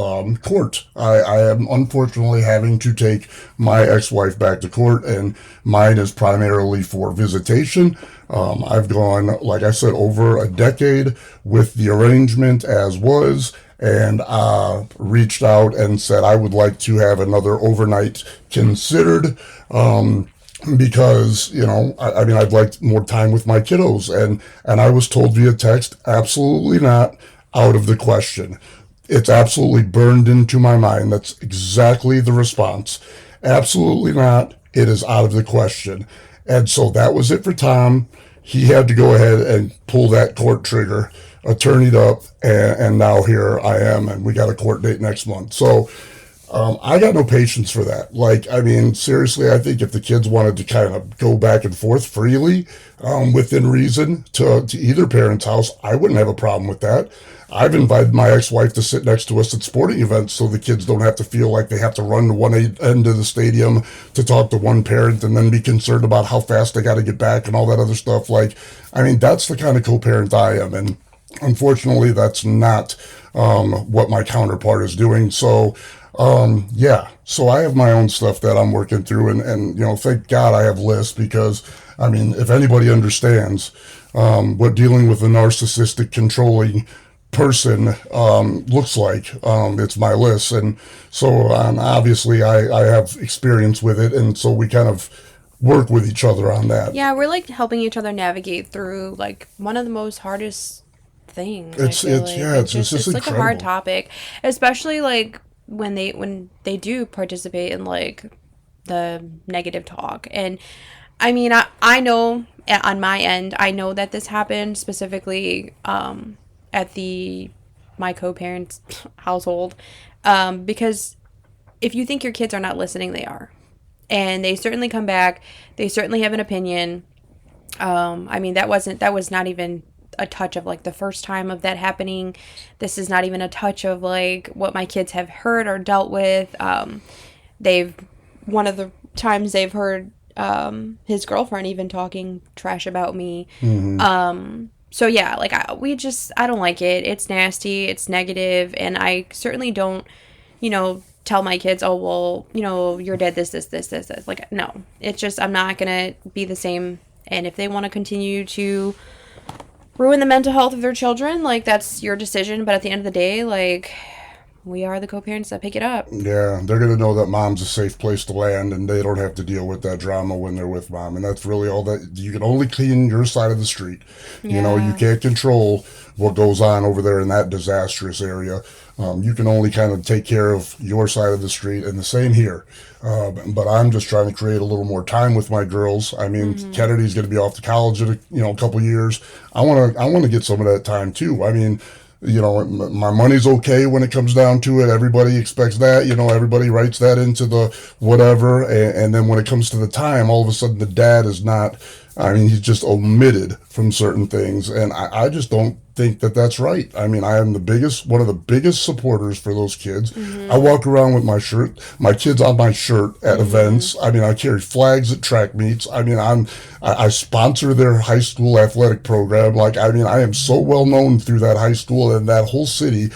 court. I am unfortunately having to take my ex-wife back to court, and mine is primarily for visitation. I've gone, like I said, over a decade with the arrangement as was, and reached out and said I would like to have another overnight considered. Because I mean, I'd like more time with my kiddos, and I was told via text, absolutely not, out of the question. It's absolutely burned into my mind. That's exactly the response. Absolutely not. It is out of the question. And so that was it for Tom. He had to go ahead and pull that court trigger, attorneyed up, and now here I am, and we got a court date next month. So I got no patience for that. Like, I mean, seriously, I think if the kids wanted to kind of go back and forth freely, within reason, to either parent's house, I wouldn't have a problem with that. I've invited my ex-wife to sit next to us at sporting events so the kids don't have to feel like they have to run to one end of the stadium to talk to one parent and then be concerned about how fast they got to get back and all that other stuff. Like, I mean, that's the kind of co-parent I am. And unfortunately, that's not what my counterpart is doing. So, yeah, so I have my own stuff that I'm working through, and thank God I have lists, because, I mean, if anybody understands what dealing with a narcissistic, controlling person looks like, it's my list. And so obviously I have experience with it, and so we kind of work with each other on that. Yeah, we're like helping each other navigate through like one of the most hardest things. It's I feel it's like. yeah, it's just It's like a hard incredible. topic, especially like when they do participate in like the negative talk. And I mean, I know on my end, I know that this happened specifically at the my co-parents household, because if you think your kids are not listening, they are, and they certainly come back. They certainly have an opinion. I mean, that was not even a touch of like the first time of that happening. This is not even a touch of like what my kids have heard or dealt with. They've One of the times they've heard his girlfriend even talking trash about me. So yeah, like I don't like it. It's nasty. It's negative, and I certainly don't, tell my kids, oh, well, your dad this. Like, no. It's just, I'm not going to be the same. And if they want to continue to ruin the mental health of their children, like, that's your decision. But at the end of the day, like, we are the co-parents that pick it up. Yeah, they're going to know that mom's a safe place to land and they don't have to deal with that drama when they're with mom. And that's really all that you can only clean your side of the street. You know, you can't control what goes on over there in that disastrous area. You can only kind of take care of your side of the street, and the same here. But I'm just trying to create a little more time with my girls. I mean, Kennedy's going to be off to college in a couple years. I want to get some of that time too. I mean, my money's okay when it comes down to it. Everybody expects that. Everybody writes that into the whatever. And then when it comes to the time, all of a sudden the dad is not, I mean, he's just omitted from certain things. And I just don't think that that's right. I mean, I am one of the biggest supporters for those kids. I walk around with my kids on my shirt at events. I mean, I carry flags at track meets. I mean, I sponsor their high school athletic program. Like, I mean, I am so well known through that high school and that whole city.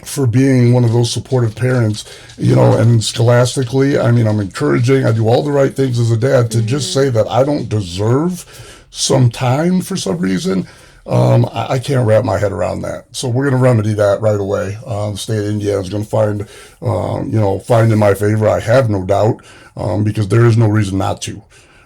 For being one of those supportive parents, and scholastically, I mean, I'm encouraging. I do all the right things as a dad. To just say that I don't deserve some time for some reason, I can't wrap my head around that. So we're going to remedy that right away. The state of Indiana is going to find in my favor. I have no doubt, because there is no reason not to.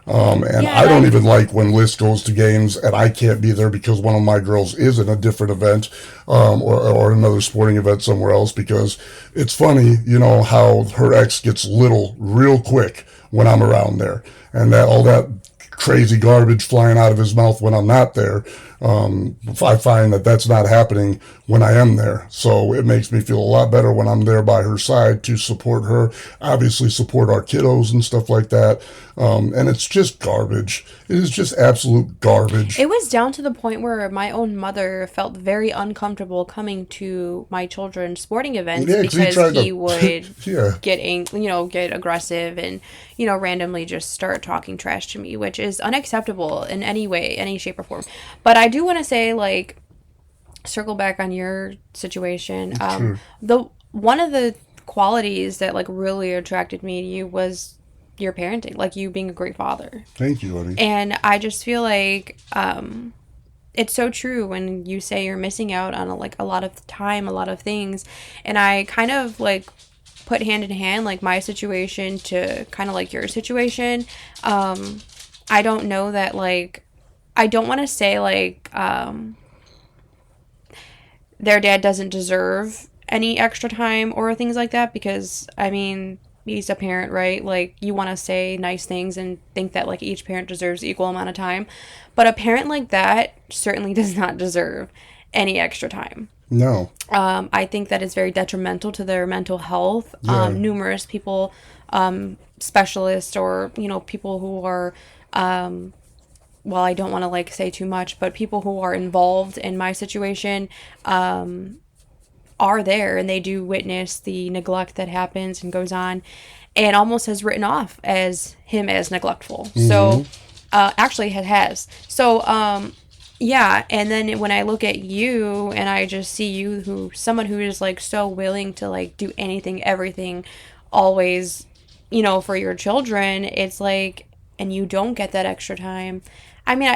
I don't even like when Liz goes to games and I can't be there because one of my girls is in a different event, or another sporting event somewhere else, because it's funny, how her ex gets little real quick when I'm around there, and that all that crazy garbage flying out of his mouth when I'm not there. I find that that's not happening when I am there. So it makes me feel a lot better when I'm there by her side to support her, obviously support our kiddos and stuff like that. And it's just garbage. It is just absolute garbage. It was down to the point where my own mother felt very uncomfortable coming to my children's sporting events, because he would get aggressive and, randomly just start talking trash to me, which is unacceptable in any way, any shape or form. But I do want to say, like, circle back on your situation. One of the qualities that, like, really attracted me to you was your parenting, like you being a great father. Thank you, honey. And I just feel like it's so true when you say you're missing out on a lot of time, a lot of things. And I kind of like put hand in hand, like, my situation to kind of like your situation. I don't know that, like, I don't want to say, like, their dad doesn't deserve any extra time or things like that, because, I mean, he's a parent, right? Like, you want to say nice things and think that, like, each parent deserves equal amount of time. But a parent like that certainly does not deserve any extra time. No. I think that is very detrimental to their mental health. Yeah. Numerous people, specialists or, people who are, well, I don't want to, like, say too much, but people who are involved in my situation, are there, and they do witness the neglect that happens and goes on, and almost has written off as him as neglectful. Mm-hmm. So, actually it has. So, yeah, and then when I look at you and I just see you someone who is, like, so willing to, like, do anything, everything, always, for your children, it's like, and you don't get that extra time. I mean,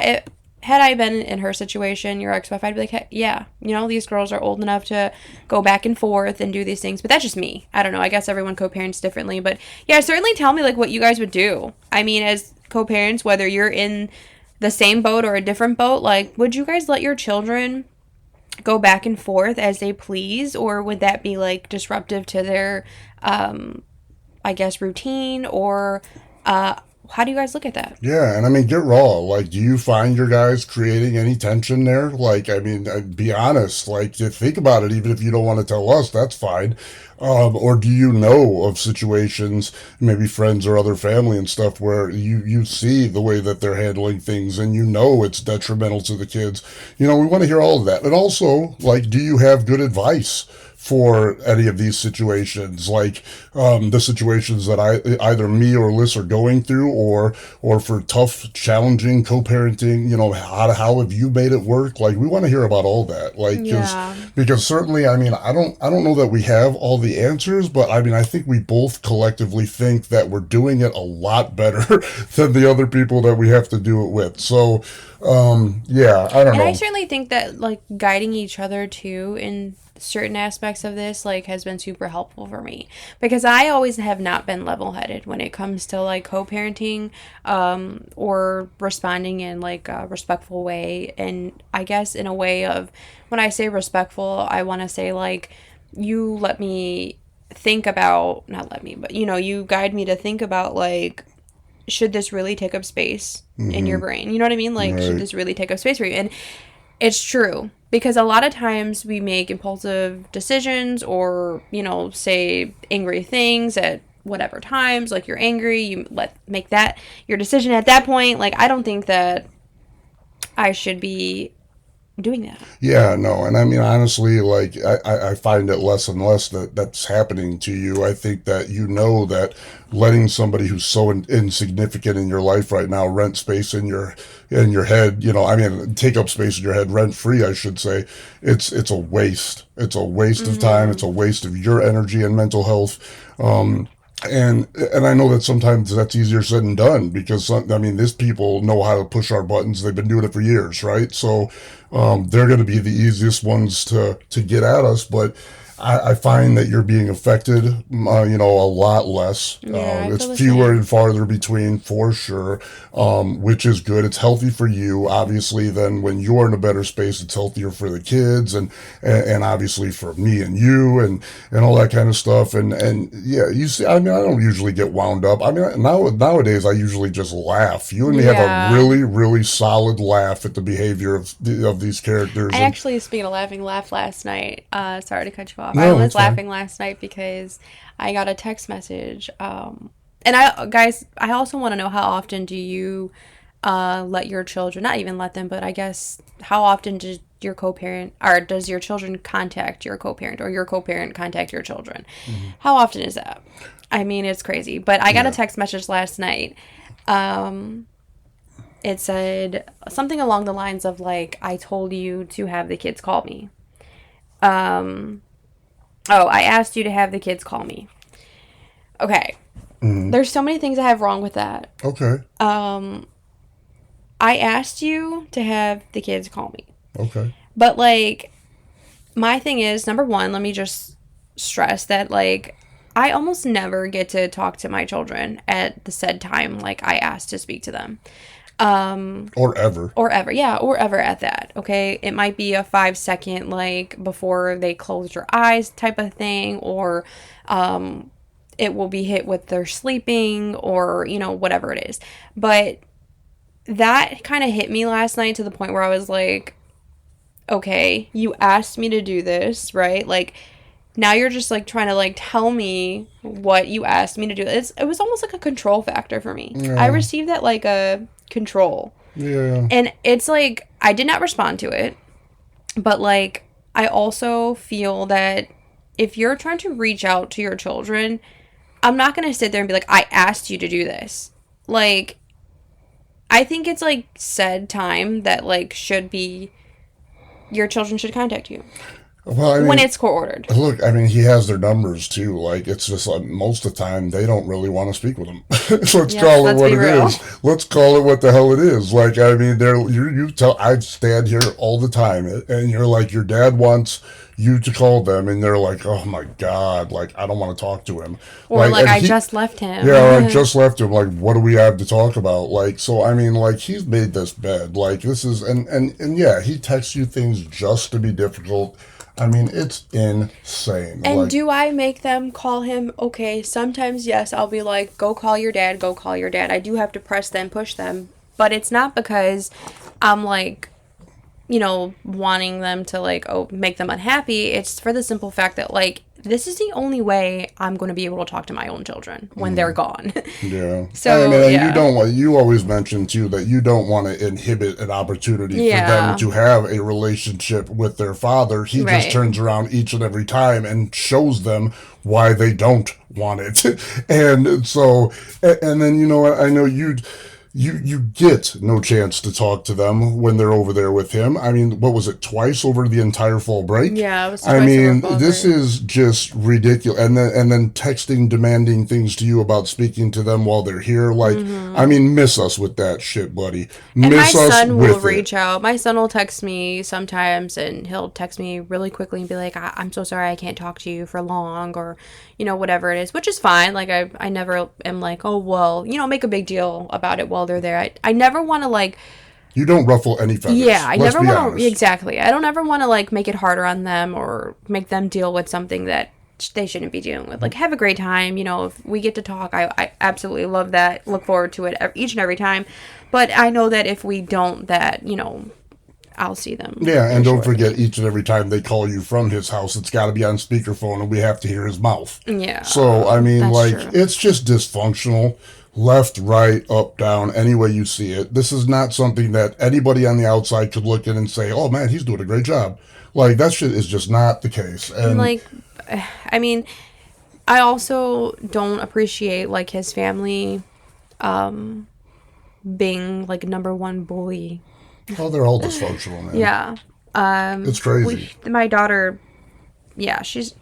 had I been in her situation, your ex-wife, I'd be like, hey, yeah, these girls are old enough to go back and forth and do these things. But that's just me. I don't know. I guess everyone co-parents differently. But yeah, certainly tell me, like, what you guys would do. I mean, as co-parents, whether you're in the same boat or a different boat, like, would you guys let your children go back and forth as they please? Or would that be, like, disruptive to their, I guess, routine? Or, how do you guys look at that? Yeah, and I mean, get raw. Like, do you find your guys creating any tension there? Like, I mean, be honest. Like, think about it. Even if you don't want to tell us, that's fine. Or do you know of situations, maybe friends or other family and stuff, where you see the way that they're handling things and it's detrimental to the kids? We want to hear all of that. And also, like, do you have good advice for any of these situations, like the situations that either me or Liz are going through, or for tough, challenging co-parenting. How have you made it work? Like, we want to hear about all that. Like, Yeah. because certainly, I mean, I don't know that we have all the answers, but I mean, I think we both collectively think that we're doing it a lot better than the other people that we have to do it with. So, yeah, I don't And I know. certainly think that like guiding each other too in certain aspects of this like has been super helpful for me, because I always have not been level-headed when it comes to like co-parenting, or responding in like a respectful way. And I guess in a way of, when I say respectful, I want to say like, you let me think about, not let me, but you guide me to think about like, should this really take up space in your brain? You know what I mean? Like, should Right. this really take up space for you? And it's true, because a lot of times we make impulsive decisions, or, say angry things at whatever times. Like, you're angry, you make that your decision at that point. Like, I don't think that I should be doing that. Yeah, no, and I mean, honestly, like, I find it less and less that that's happening to you. I think that that letting somebody who's so insignificant in your life right now rent space in your head, I mean, take up space in your head rent free, I should say. It's a waste. It's a waste of time. It's a waste of your energy and mental health. And I know that sometimes that's easier said than done, because I mean, these people know how to push our buttons. They've been doing it for years, right? So they're going to be the easiest ones to get at us. But I find that you're being affected, a lot less. Yeah, I It's feel the fewer same. and farther between, for sure, which is good. It's healthy for you, obviously. Then when you're in a better space, it's healthier for the kids, and obviously for me and you, and all that kind of stuff. And yeah, you see, I mean, I don't usually get wound up. I mean, nowadays I usually just laugh. You and me have a Yeah. really, really solid laugh at the behavior of these characters. I And actually, speaking of laughing, laughed last night. Sorry to cut you off. I no, was it's fine. laughing last night because I got a text message. And I, guys, I also want to know, how often do you let your children, not even let them, but I guess how often does your co-parent, or does your children contact your co-parent, or your co-parent contact your children? How often is that? I mean, it's crazy. But I got a Yeah. text message last night. It said something along the lines of like, I told you to have the kids call me. Um, oh, I asked you to have the kids call me. Okay. There's so many things I have wrong with that. Okay. I asked you to have the kids call me. Okay. But like, my thing is, number one, let me just stress that like, I almost never get to talk to my children at the said time like I asked to speak to them. Or ever. Or ever, yeah, or ever at that, okay? It might be a 5 second, like, before they close your eyes type of thing, or it will be hit with their sleeping, or, whatever it is. But that kind of hit me last night to the point where I was like, okay, you asked me to do this, right? Like, now you're just like trying to like tell me what you asked me to do. It was almost like a control factor for me. I Yeah. received that like a control. Yeah. And it's like, I did not respond to it, but like, I also feel that if you're trying to reach out to your children, I'm not going to sit there and be like, I asked you to do this. Like, I think it's like said time that like should be, your children should contact you Well, I when mean, it's court ordered. look, I mean, he has their numbers too. Like, it's just like most of the time they don't really want to speak with him. Let's Yes, call it let's what be it real. is. Let's call it what the hell it is. Like, I mean, you tell, I stand here all the time, and you're like, your dad wants you to call them, and they're like, oh my God, like, I don't want to talk to him. Or like, And I he, just left yeah, I him. just left him. Like, what do we have to talk about? Like, so I mean, like, he's made this bed. Like, this is, and yeah, he texts you things just to be difficult. I mean, it's insane. And Like, do I make them call him? Okay, sometimes yes, I'll be like, go call your dad, go call your dad. I do have to press them, push them. But it's not because I'm like, wanting them to like, oh, make them unhappy. It's for the simple fact that like, this is the only way I'm going to be able to talk to my own children when they're gone. Yeah. So, I mean, yeah. you don't want, you always mention too that you don't want to inhibit an opportunity for them Yeah. to have a relationship with their father. He just Right. turns around each and every time and shows them why they don't want it. And so, and then, I know you get no chance to talk to them when they're over there with him. I mean, what was it, twice over the entire fall break? Yeah, it was I twice over mean, fall this break. is just ridiculous. And then texting, demanding things to you about speaking to them while they're here. Like, I mean, miss us with that shit, buddy. And my Miss us son will with it. reach out. My son will text me sometimes, and he'll text me really quickly and be like, I'm so sorry I can't talk to you for long, or, whatever it is, which is fine. Like, I never am like, oh, well, make a big deal about it while they're there. I never want to, like, You don't ruffle any feathers. yeah, I Let's never be want to, honest. exactly. I don't ever want to, like, make it harder on them or make them deal with something that they shouldn't be dealing with. Like, have a great time. If we get to talk, I absolutely love that. Look forward to it each and every time. But I know that if we don't, that, I'll see them. Yeah, and don't shortly. forget, each and every time they call you from his house, it's got to be on speakerphone, and we have to hear his mouth. Yeah. So, I mean, that's like, true. it's just dysfunctional. Left, right, up, down, any way you see it. This is not something that anybody on the outside could look in and say, oh man, he's doing a great job. Like, that shit is just not the case. And, And like, I mean, I also don't appreciate, like, his family being, like, number one bully. oh, they're all dysfunctional, man. Yeah. It's crazy. My daughter, yeah, there's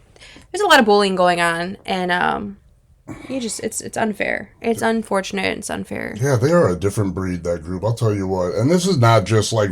a lot of bullying going on, and it's unfair. It's unfortunate. It's unfair. Yeah, they are a different breed, that group. I'll tell you what. And this is not just like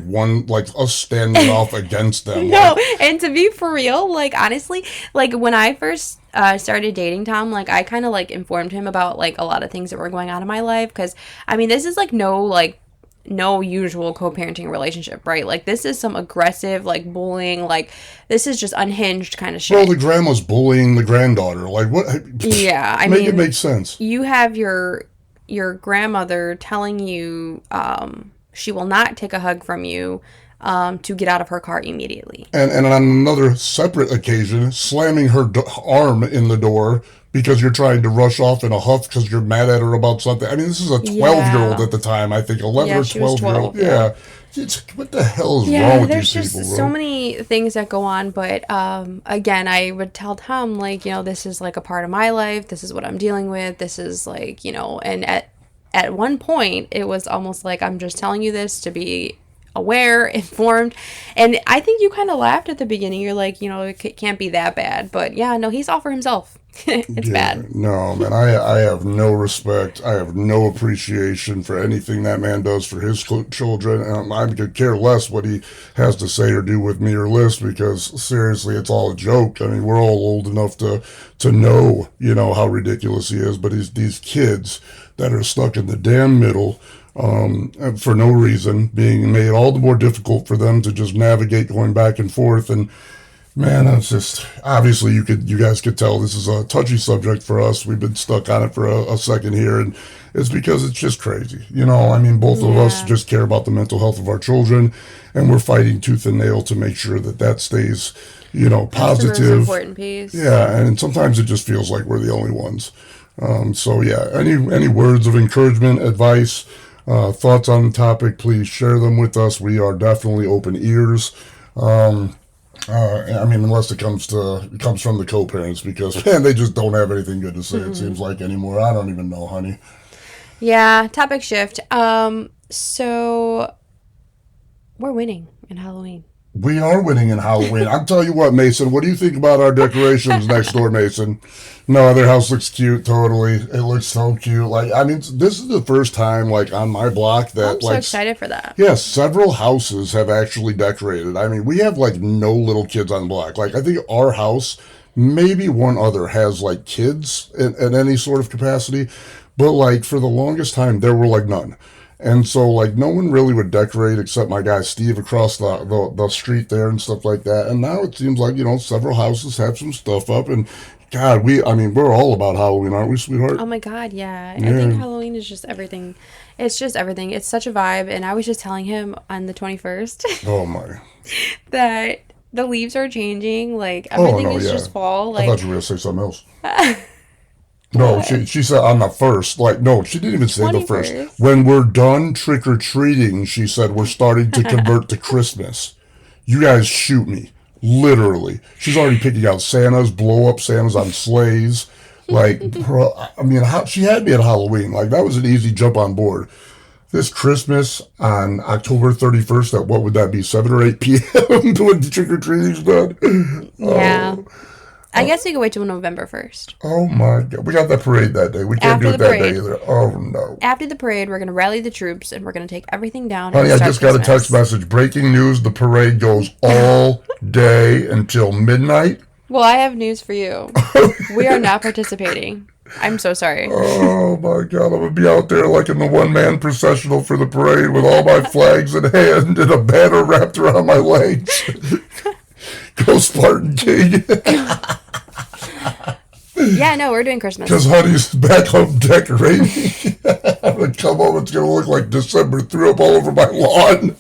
us standing off against them. No, Like, and to be for real, like, honestly, like, when I first started dating Tom, like, I kind of, like, informed him about, like, a lot of things that were going on in my life, because I mean, this is like no usual co-parenting relationship, right? Like, this is some aggressive, like, bullying, like, this is just unhinged kind of shit. well, the grandma's bullying the granddaughter. Like, what? Yeah, I Make mean, it make sense. you have your grandmother telling you she will not take a hug from you to get out of her car immediately. And on another separate occasion, slamming her arm in the door because you're trying to rush off in a huff because you're mad at her about something. I mean, this is a 12-year-old Yeah. at the time, I think, 11 Yeah, or she was 12-year-old. 12, yeah. What the hell is Yeah, wrong with there's these just people, bro? so many things that go on, but again, I would tell Tom, like, this is, like, a part of my life. This is what I'm dealing with. This is, like, and at one point, it was almost like, I'm just telling you this to be aware, informed, and I think you kind of laughed at the beginning. You're like, it can't be that bad, but yeah, no, he's all for himself. It's bad. No, man, I have no respect. I have no appreciation for anything that man does for his children. And I could care less what he has to say or do with me or Liz, because seriously, it's all a joke. I mean, we're all old enough to know, how ridiculous he is. But these kids that are stuck in the damn middle, for no reason, being made all the more difficult for them to just navigate going back and forth. And man, that's just obviously you guys could tell this is a touchy subject for us. We've been stuck on it for a second here, and it's because it's just crazy. I mean, both of us Yeah. just care about the mental health of our children, and we're fighting tooth and nail to make sure that stays, That's the most positive. important piece. Yeah, and sometimes it just feels like we're the only ones. So yeah, any words of encouragement, advice, thoughts on the topic, please share them with us. We are definitely open ears. I mean, unless it comes from the co-parents, because man, they just don't have anything good to say. It seems like anymore. I don't even know, honey. Yeah, topic shift. So we're winning in Halloween. We are winning in Halloween. I'm telling you what, Mason. What do you think about our decorations next door, Mason? No, their house looks cute. Totally, it looks so cute. Like, I mean, this is the first time, like, on my block that, I'm so like, excited for that. yeah, several houses have actually decorated. I mean, we have like no little kids on the block. Like, I think our house, maybe one other, has like kids in any sort of capacity, but like for the longest time, there were like none. And so, like, no one really would decorate except my guy Steve across the street there and stuff like that. And now it seems like, several houses have some stuff up. And God, we're all about Halloween, aren't we, sweetheart? Oh my God, yeah. I Yeah. think Halloween is just everything. It's just everything. It's such a vibe. And I was just telling him on the 21st Oh my. that the leaves are changing. Like, Oh, everything no, is yeah. just fall. I thought Like, you were going to say something else. No, what? she said I'm the first. Like, no, she didn't even say the first. 21st. When we're done trick or treating, she said we're starting to convert to Christmas. You guys shoot me. Literally. She's already picking out Santas, blow up Santas on sleighs. Like, bro, I mean, she had me at Halloween. Like, that was an easy jump on board. This Christmas on October 31st at what would that be, 7 or 8 p.m. when the trick or treating's done? Yeah. I guess we could wait till November 1st. Oh my God. We got that parade that day. We can't After do the it that day parade. either. Oh no. After the parade, we're going to rally the troops and we're going to take everything down Honey, and I start just got a text Christmas. message. Breaking news, the parade goes all day until midnight. Well, I have news for you. We are not participating. I'm so sorry. Oh my God, I'm going to be out there like in the one-man processional for the parade with all my flags in hand and a banner wrapped around my legs. Go Spartan King. Yeah, no, we're doing Christmas. Because honey's back home decorating. I'm going to come home, it's going to look like December threw up all over my lawn.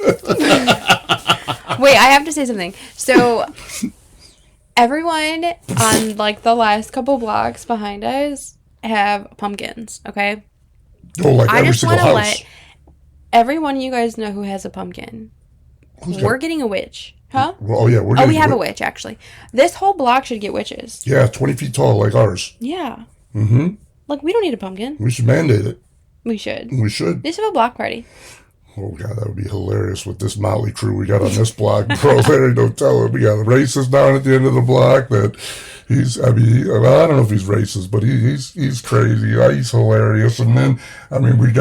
Wait, I have to say something. So, everyone on like the last couple blocks behind us have pumpkins, okay? Oh, like I every just single want to house. let every one of you guys know who has a pumpkin. We're getting a witch. Huh? Well, oh, yeah, we're Oh, getting we have a witch, actually. This whole block should get witches. Yeah, 20 feet tall like ours. Yeah. Mm-hmm. Like, we don't need a pumpkin. We should mandate it. We should. We should. Let's have a block party. Oh, God, that would be hilarious with this motley crew we got on this block. Bro, there ain't no telling. We got a racist down at the end of the block that well, I don't know if he's racist, but he's crazy. He's hilarious. And then, we've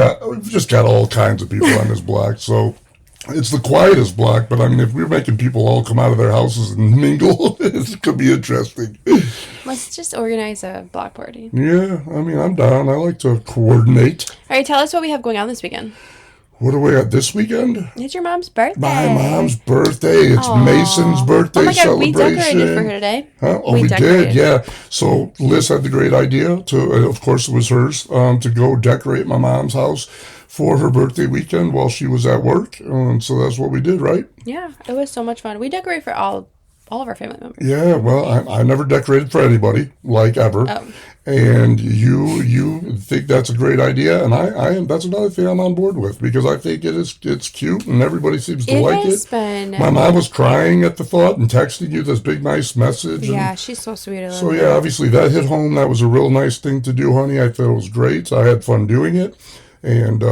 just got all kinds of people on this block. So it's the quietest block, but if we're making people all come out of their houses and mingle, it could be interesting. Let's just organize a block party. Yeah, I'm down. I like to coordinate. All right, tell us what we have going on this weekend. What are we at this weekend? It's your mom's birthday. My mom's birthday. It's Aww. Mason's birthday Oh my God, celebration. we decorated for her today. Huh? Oh, we did, yeah. So Liz had the great idea to, of course it was hers, to go decorate my mom's house for her birthday weekend while she was at work. So that's what we did, right? Yeah, it was so much fun. We decorate for all of our family members. Yeah, well, I never decorated for anybody, like ever. Oh. And you think that's a great idea, and I that's another thing I'm on board with, because I think it's cute and everybody seems to like it. My mom was crying at the thought and texting you this big nice message. Yeah, she's so sweet. So yeah, obviously that hit home. That was a real nice thing to do, honey. I thought it was great. I had fun doing it, and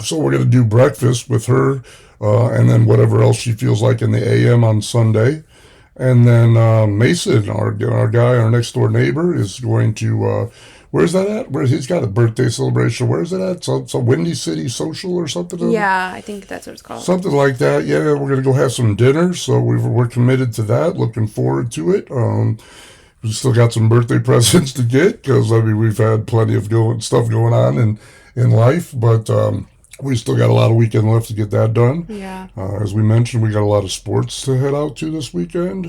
so we're gonna do breakfast with her, and then whatever else she feels like in the AM on Sunday. And then Mason, our guy, our next door neighbor, is going to, where's that at? Where he's got a birthday celebration. Where is it at? It's a Windy City Social or something? Yeah, I think that's what it's called. Something like that. Yeah, we're going to go have some dinner. So we're committed to that. Looking forward to it. We still got some birthday presents to get, because, we've had plenty of stuff going on in life. But we still got a lot of weekend left to get that done. Yeah. As we mentioned, we got a lot of sports to head out to this weekend.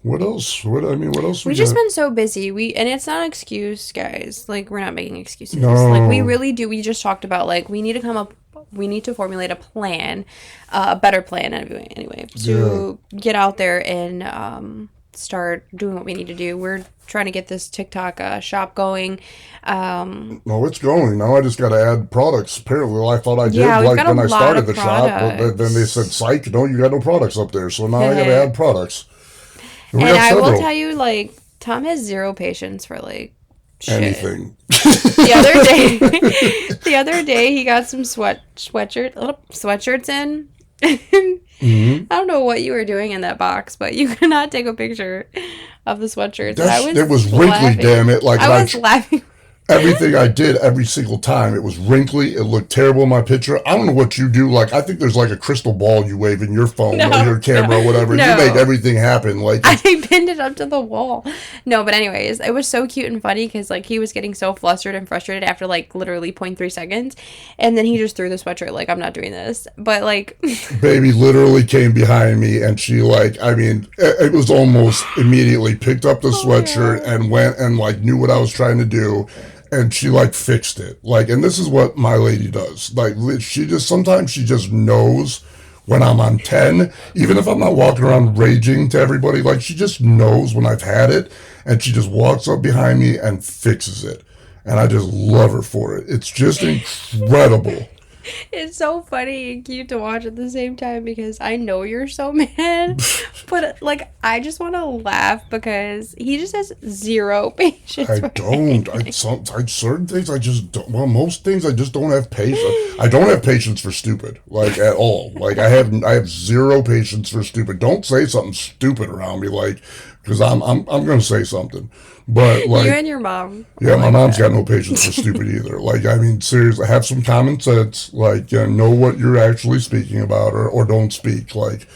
What else? What else? We've just been so busy. And it's not an excuse, guys. Like, we're not making excuses. No. Like, we really do. We just talked about, like, we need to formulate a plan, a better plan anyway, to get out there and start doing what we need to do. We're trying to get this TikTok shop going. No, it's going. Now I just got to add products. Apparently, I thought I did, we've got when a I lot started of the shop. But then they said, psych, no, you got no products up there. So now I got to add products. And I will tell you, like, Tom has zero patience for, like, shit. Anything. The other day he got some little sweatshirts in. Mm-hmm. I don't know what you were doing in that box, but you could not take a picture of the sweatshirts. It was wrinkly, damn it. Like, I was laughing. Everything I did every single time, it was wrinkly. It looked terrible in my picture. I don't know what you do. Like, I think there's like a crystal ball you wave in your phone or your camera or whatever. No. You make everything happen. Like, I pinned it up to the wall. No, but anyways, it was so cute and funny because, like, he was getting so flustered and frustrated after, like, literally 0.3 seconds. And then he just threw the sweatshirt, like, I'm not doing this. But, like... Baby literally came behind me and she, like, it was almost immediately picked up the sweatshirt and went and, like, knew what I was trying to do. And she, like, fixed it. Like, and this is what my lady does. Like, sometimes she just knows when I'm on 10, even if I'm not walking around raging to everybody, like she just knows when I've had it, and she just walks up behind me and fixes it. And I just love her for it. It's just incredible. It's so funny and cute to watch at the same time because I know you're so mad, but like I just want to laugh because he just has zero patience I for don't. anything. Certain things I just don't. Well, most things I just don't have patience. I don't have patience for stupid, like at all. Like I have zero patience for stupid. Don't say something stupid around me, like because I'm gonna say something. But You like, and your mom are yeah, my like mom's got that. no patience for stupid either. Like, I mean, seriously, have some common sense. Like, know what you're actually speaking about, or don't speak. Like,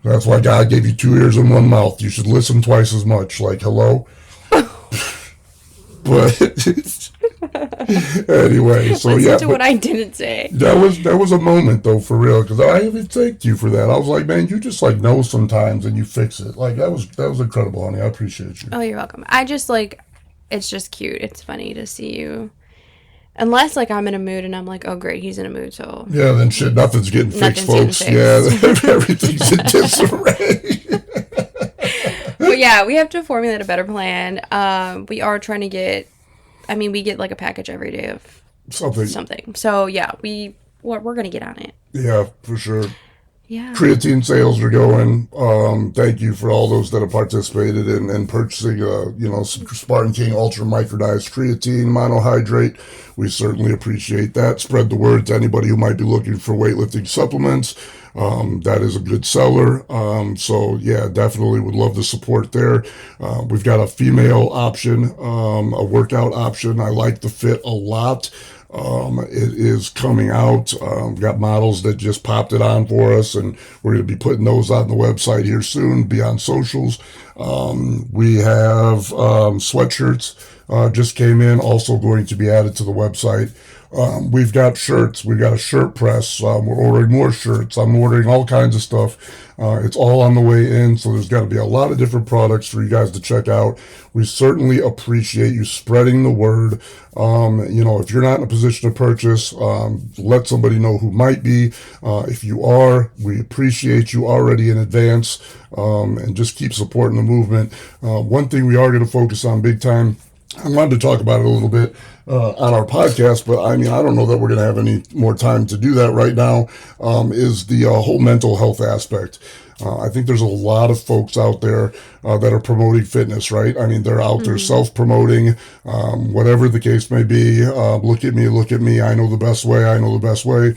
that's why God gave you two ears and one mouth. You should listen twice as much. Like, hello. But anyway, so Listen yeah, to but what I didn't say. that was a moment though, for real, because I even thanked you for that. I was like, man, you just like know sometimes and you fix it. Like that was incredible, honey. I appreciate you. Oh, you're welcome. I just like it's just cute. It's funny to see you. Unless like I'm in a mood and I'm like, oh great, he's in a mood, so Yeah, then shit, nothing's getting fixed, nothing's getting folks. Yeah, fixed. everything's in disarray. But yeah, we have to formulate a better plan. We are trying to get. I mean, we get like a package every day of Something. something. So yeah, we're gonna get on it. Yeah, for sure. Yeah. Creatine sales are going. Thank you for all those that have participated in purchasing, some Spartan King Ultra Microdized Creatine Monohydrate. We certainly appreciate that. Spread the word to anybody who might be looking for weightlifting supplements. That is a good seller. So yeah, definitely would love the support there. We've got a female option, a workout option. I like the fit a lot. It is coming out. We've got models that just popped it on for us, and we're going to be putting those on the website here soon, be on socials. We have sweatshirts just came in, also going to be added to the website. We've got shirts. We've got a shirt press. We're ordering more shirts. I'm ordering all kinds of stuff. It's all on the way in, so there's got to be a lot of different products for you guys to check out. We certainly appreciate you spreading the word. If you're not in a position to purchase, let somebody know who might be. If you are, we appreciate you already in advance, and just keep supporting the movement. One thing we are going to focus on big time, I wanted to talk about it a little bit on our podcast, but I mean, I don't know that we're going to have any more time to do that right now, is the whole mental health aspect. I think there's a lot of folks out there that are promoting fitness, right? I mean, they're out there self-promoting, whatever the case may be. Look at me, I know the best way, I know the best way.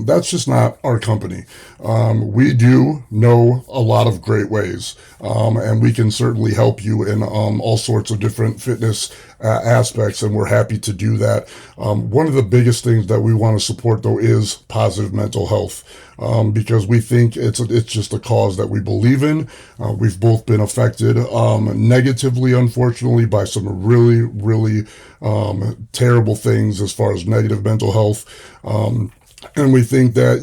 That's just not our company. We do know a lot of great ways, and we can certainly help you in all sorts of different fitness aspects, and we're happy to do that. One of the biggest things that we want to support, though, is positive mental health, because we think it's just a cause that we believe in. We've both been affected negatively, unfortunately, by some really, really terrible things as far as negative mental health. And we think that,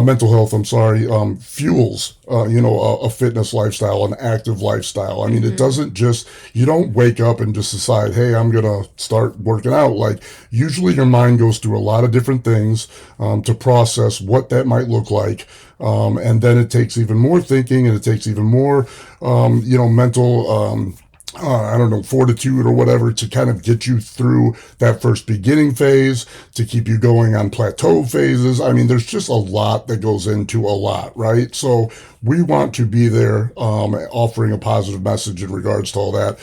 mental health, fuels, a fitness lifestyle, an active lifestyle. I mean, it doesn't just, you don't wake up and just decide, hey, I'm going to start working out. Like, usually your mind goes through a lot of different things to process what that might look like. And then it takes even more thinking, and it takes even more, mental, fortitude or whatever to kind of get you through that first beginning phase, to keep you going on plateau phases. I mean, there's just a lot that goes into a lot, right? So we want to be there offering a positive message in regards to all that.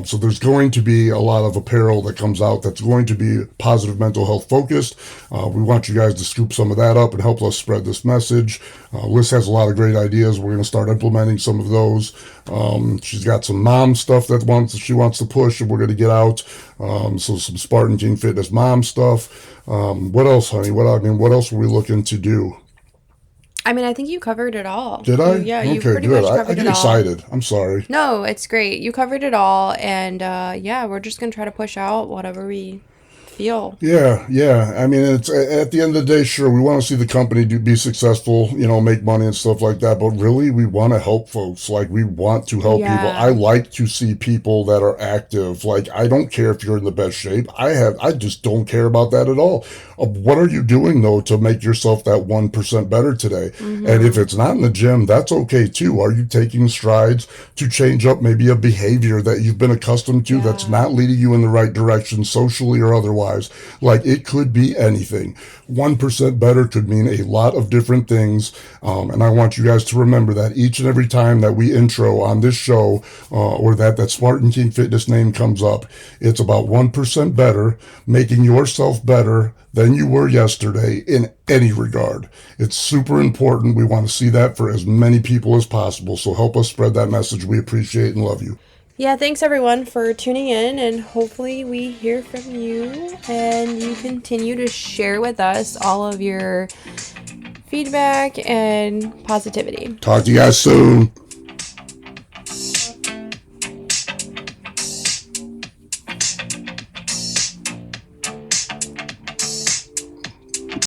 So there's going to be a lot of apparel that comes out that's going to be positive mental health focused. We want you guys to scoop some of that up and help us spread this message. Liz has a lot of great ideas. We're going to start implementing some of those. She's got some mom stuff that she wants to push, and we're going to get out. So some Spartan King Fitness mom stuff. What else, honey? What else were we looking to do? I mean, I think you covered it all. Did I? Yeah, you Okay, pretty good. much I covered get it all. excited. I'm sorry. No, it's great. You covered it all, and yeah, we're just gonna try to push out whatever we feel. Yeah. I mean, it's at the end of the day, sure, we want to see the company be successful, make money and stuff like that. But really, we want to help folks. Like, we want to help people. I Yeah. like to see people that are active. Like, I don't care if you're in the best shape. I just don't care about that at all. What are you doing though to make yourself that 1% better today? And if Mm-hmm. it's not in the gym, that's okay too. Are you taking strides to change up maybe a behavior that you've been accustomed to that's Yeah. not leading you in the right direction, socially or otherwise? Like, it could be anything. 1% better could mean a lot of different things. And I want you guys to remember that each and every time that we intro on this show, or that Spartan King Fitness name comes up, it's about 1% better, making yourself better than you were yesterday in any regard. It's super important. We want to see that for as many people as possible. So help us spread that message. We appreciate and love you. Yeah, thanks everyone for tuning in, and hopefully we hear from you and you continue to share with us all of your feedback and positivity. Talk to you guys soon.